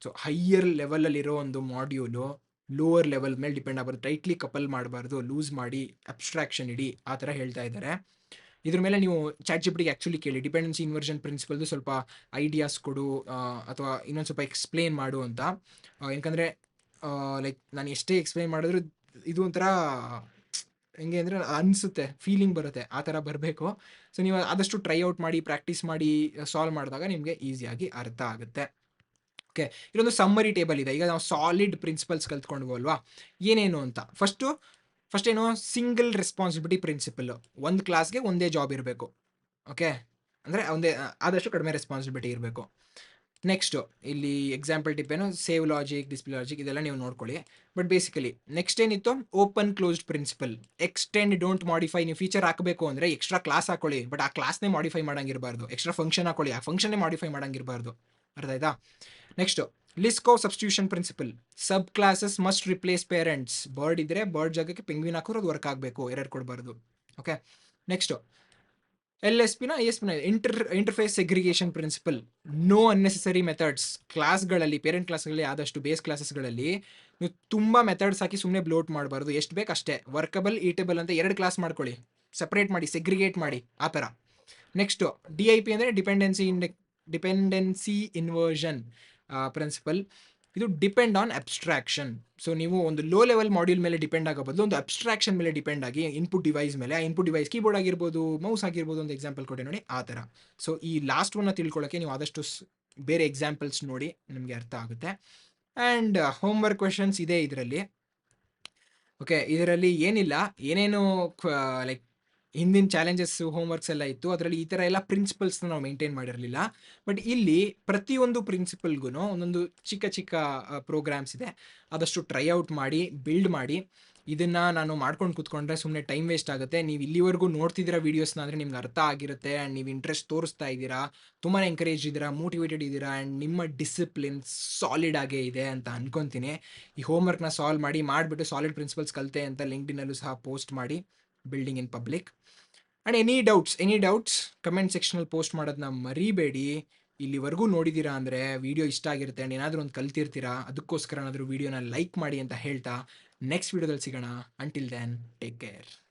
So higher ಲೆವೆಲಲ್ಲಿರೋ ಒಂದು ಮಾಡ್ಯೂಲು ಲೋವರ್ ಲೆವೆಲ್ ಮೇಲೆ ಡಿಪೆಂಡ್ ಆಗಬಾರ್ದು. ಟೈಟ್ಲಿ ಕಪಲ್ ಮಾಡಬಾರ್ದು, ಲೂಸ್ ಮಾಡಿ ಅಬ್ಸ್ಟ್ರಾಕ್ಷನ್ ಇಡಿ, ಆ ಥರ ಹೇಳ್ತಾ ಇದ್ದಾರೆ. ಇದ್ರ ಮೇಲೆ ನೀವು ಚಾಟ್ ಜಿಪಿಟಿಗೆ ಆ್ಯಕ್ಚುಲಿ ಕೇಳಿ, ಡಿಪೆಂಡೆನ್ಸಿ ಇನ್ವರ್ಷನ್ ಪ್ರಿನ್ಸಿಪಲ್ದು ಸ್ವಲ್ಪ ಐಡಿಯಾಸ್ ಕೊಡು ಅಥವಾ ಇನ್ನೊಂದು ಸ್ವಲ್ಪ ಎಕ್ಸ್ಪ್ಲೇನ್ ಮಾಡು ಅಂತ. ಯಾಕಂದರೆ ಲೈಕ್ ನಾನು ಎಷ್ಟೇ ಎಕ್ಸ್ಪ್ಲೇನ್ ಮಾಡಿದ್ರು ಇದು ಒಂಥರ ಹೆಂಗೆ ಅಂದರೆ ಅನಿಸುತ್ತೆ, ಫೀಲಿಂಗ್ ಬರುತ್ತೆ, ಆ ಥರ ಬರಬೇಕು. ಸೊ ನೀವು ಆದಷ್ಟು ಟ್ರೈ ಔಟ್ ಮಾಡಿ, ಪ್ರಾಕ್ಟೀಸ್ ಮಾಡಿ ಸಾಲ್ವ್ ಮಾಡಿದಾಗ ನಿಮಗೆ ಈಸಿಯಾಗಿ ಅರ್ಥ ಆಗುತ್ತೆ. ಓಕೆ. ಇಲ್ಲೊಂದು ಸಮ್ಮರಿ ಟೇಬಲ್ ಇದೆ. ಈಗ ನಾವು ಸಾಲಿಡ್ ಪ್ರಿನ್ಸಿಪಲ್ಸ್ ಕಲ್ತ್ಕೊಂಡ್ವೋ ಅಲ್ವಾ, ಏನೇನು ಅಂತ. ಫಸ್ಟ್ ಏನು, ಸಿಂಗಲ್ ರೆಸ್ಪಾನ್ಸಿಬಿಲಿಟಿ ಪ್ರಿನ್ಸಿಪಲ್ಲು. ಒಂದು ಕ್ಲಾಸ್ಗೆ ಒಂದೇ ಜಾಬ್ ಇರಬೇಕು. ಓಕೆ. ಅಂದರೆ ಒಂದೇ ಆದಷ್ಟು ಕಡಿಮೆ ರೆಸ್ಪಾನ್ಸಿಬಿಲಿಟಿ ಇರಬೇಕು. ನೆಕ್ಸ್ಟು ಇಲ್ಲಿ ಎಕ್ಸಾಂಪಲ್ ಟಿಪ್ ಏನು, ಸೇವ್ ಲಾಜಿಕ್, ಡಿಸ್ಪ್ಲೇ ಲಾಜಿಕ್, ಇದೆಲ್ಲ ನೀವು ನೋಡ್ಕೊಳ್ಳಿ. ಬಟ್ ಬೇಸಿಕಲಿ ನೆಕ್ಸ್ಟ್ ಏನಿತ್ತು, open closed principle. Extend don't modify. ನೀವು ಫೀಚರ್ ಹಾಕಬೇಕು ಅಂದರೆ ಎಕ್ಸ್ಟ್ರಾ ಕ್ಲಾಸ್ ಹಾಕೊಳ್ಳಿ, ಬಟ್ ಆ ಕ್ಲಾಸ್ನೇ ಮಾಡಿಫೈ ಮಾಡಂಗಿರಬಾರ್ದು. ಎಕ್ಸ್ಟ್ರಾ ಫಂಕ್ಷನ್ ಹಾಕೊಳ್ಳಿ, ಆ ಫಂಕ್ಷನ್ನೇ ಮಾಡಿಫೈ ಮಾಡಂಗಿರಬಾರ್ದು. ಅರ್ಥ ಆಯ್ತಾ? Next Liskov substitution principle. Sub classes must replace parents. Bird ಇದ್ದರೆ ಬರ್ಡ್ ಜಾಗಕ್ಕೆ ಪೆಂಗ್ವಿನ್ ಹಾಕಿದ್ರೆ ಅದು ವರ್ಕ್ ಆಗಬೇಕು, ಎರರ್ ಕೊಡಬಾರ್ದು. ಓಕೆ. ನೆಕ್ಸ್ಟು LSPನ ESPನ interface segregation principle. No unnecessary methods. ಕ್ಲಾಸ್ಗಳಲ್ಲಿ, ಪೇರೆಂಟ್ ಕ್ಲಾಸ್ಗಳಲ್ಲಿ, ಆದಷ್ಟು ಬೇಸ್ ಕ್ಲಾಸಸ್ಗಳಲ್ಲಿ ನೀವು ತುಂಬ ಮೆಥಡ್ಸ್ ಹಾಕಿ ಸುಮ್ಮನೆ ಬ್ಲೋಟ್ ಮಾಡಬಾರ್ದು. ಎಷ್ಟು ಬೇಕು ಅಷ್ಟೇ. ವರ್ಕಬಲ್, ಈಟಬಲ್ ಅಂತ 2 ಕ್ಲಾಸ್ ಮಾಡ್ಕೊಳ್ಳಿ, ಸಪ್ರೇಟ್ ಮಾಡಿ, ಸೆಗ್ರಿಗೇಟ್ ಮಾಡಿ, ಆ ಥರ. ನೆಕ್ಸ್ಟು DIP ಅಂದರೆ ಡಿಪೆಂಡೆನ್ಸಿ ಇನ್ವರ್ಷನ್ ಪ್ರಿನ್ಸಿಪಲ್. ಇದು ಡಿಪೆಂಡ್ ಆನ್ ಅಬ್ಸ್ಟ್ರಾಕ್ಷನ್. ಸೊ ನೀವು ಒಂದು ಲೋ ಲೆವೆಲ್ ಮಾಡ್ಯೂಲ್ ಮೇಲೆ ಡಿಪೆಂಡ್ ಆಗೋ ಬದಲು ಒಂದು ಅಬ್ಸ್ಟ್ರಾಕ್ಷನ್ ಮೇಲೆ ಡಿಪೆಂಡ್ ಆಗಿ ಇನ್ಪುಟ್ ಡಿವೈಸ್ ಮೇಲೆ, ಆ ಇನ್ಪುಟ್ ಡಿವೈಸ್ ಕೀಬೋರ್ಡ್ ಆಗಿರ್ಬೋದು, ಮೌಸ್ ಆಗಿರ್ಬೋದು, ಒಂದು ಎಕ್ಸಾಂಪಲ್ ಕೊಟ್ಟೆ ನೋಡಿ, ಆ ಥರ. ಸೊ ಈ ಲಾಸ್ಟ್ ಒನ್ನ ತಿಳ್ಕೊಳ್ಳೋಕ್ಕೆ ನೀವು ಆದಷ್ಟು ಬೇರೆ ಎಕ್ಸಾಂಪಲ್ಸ್ ನೋಡಿ, ನಿಮಗೆ ಅರ್ಥ ಆಗುತ್ತೆ. ಆ್ಯಂಡ್ ಹೋಮ್ವರ್ಕ್ ಕ್ವೆಶನ್ಸ್ ಇದೆ ಇದರಲ್ಲಿ. ಓಕೆ. ಇದರಲ್ಲಿ ಏನಿಲ್ಲ, ಏನೇನು ಲೈಕ್ ಹಿಂದಿನ ಚಾಲೆಂಜಸ್ಸು, ಹೋಮ್ವರ್ಕ್ಸ್ ಎಲ್ಲ ಇತ್ತು. ಅದರಲ್ಲಿ ಈ ಥರ ಎಲ್ಲ ಪ್ರಿನ್ಸಿಪಲ್ಸ್ನ ನಾವು ಮೇಂಟೈನ್ ಮಾಡಿರಲಿಲ್ಲ. ಬಟ್ ಇಲ್ಲಿ ಪ್ರತಿಯೊಂದು ಪ್ರಿನ್ಸಿಪಲ್ಗೂ ಒಂದೊಂದು ಚಿಕ್ಕ ಚಿಕ್ಕ ಪ್ರೋಗ್ರಾಮ್ಸ್ ಇದೆ. ಆದಷ್ಟು ಟ್ರೈ ಔಟ್ ಮಾಡಿ, ಬಿಲ್ಡ್ ಮಾಡಿ. ಇದನ್ನ ನಾನು ಮಾಡ್ಕೊಂಡು ಕೂತ್ಕೊಂಡ್ರೆ ಸುಮ್ಮನೆ ಟೈಮ್ ವೇಸ್ಟ್ ಆಗುತ್ತೆ. ನೀವು ಇಲ್ಲಿವರೆಗೂ ನೋಡ್ತಿದ್ದೀರಾ ವೀಡಿಯೋಸ್‌ನ ಅಂದರೆ ನಿಮ್ಗೆ ಅರ್ಥ ಆಗಿರುತ್ತೆ ಆ್ಯಂಡ್ ನೀವು ಇಂಟ್ರೆಸ್ಟ್ ತೋರಿಸ್ತಾ ಇದ್ದೀರಾ. ತುಂಬಾ ಎಂಕರೇಜ್ ಇದ್ದೀರಾ, ಮೋಟಿವೇಟೆಡ್ ಇದ್ದೀರಾ ಆ್ಯಂಡ್ ನಿಮ್ಮ ಡಿಸಿಪ್ಲಿನ್ ಸಾಲಿಡ್ ಆಗೇ ಇದೆ ಅಂತ ಅನ್ಕೊಂತೀನಿ. ಈ ಹೋಮ್‌ವರ್ಕ್‌ನ ಸಾಲ್ವ್ ಮಾಡಿಬಿಟ್ಟು ಸಾಲಿಡ್ ಪ್ರಿನ್ಸಿಪಲ್ಸ್ ಕಲಿತೆ ಅಂತ ಲಿಂಕ್ಡ್ಇನ್ನಲ್ಲೂ ಸಹ ಪೋಸ್ಟ್ ಮಾಡಿ. Building in public. And any doubts comment ಸೆಕ್ಷನಲ್ಲಿ ಪೋಸ್ಟ್ ಮಾಡೋದನ್ನ ಮರಿಬೇಡಿ. ಇಲ್ಲಿವರೆಗೂ ನೋಡಿದ್ದೀರಾ ಅಂದರೆ ವಿಡಿಯೋ ಇಷ್ಟ ಆಗಿರುತ್ತೆ ಆ್ಯಂಡ್ ಏನಾದರೂ ಒಂದು ಕಲ್ತಿರ್ತೀರಾ. ಅದಕ್ಕೋಸ್ಕರನಾದರೂ ವಿಡಿಯೋನ ಲೈಕ್ ಮಾಡಿ ಅಂತ ಹೇಳ್ತಾ ನೆಕ್ಸ್ಟ್ ವಿಡಿಯೋದಲ್ಲಿ ಸಿಗೋಣ. Until then take care.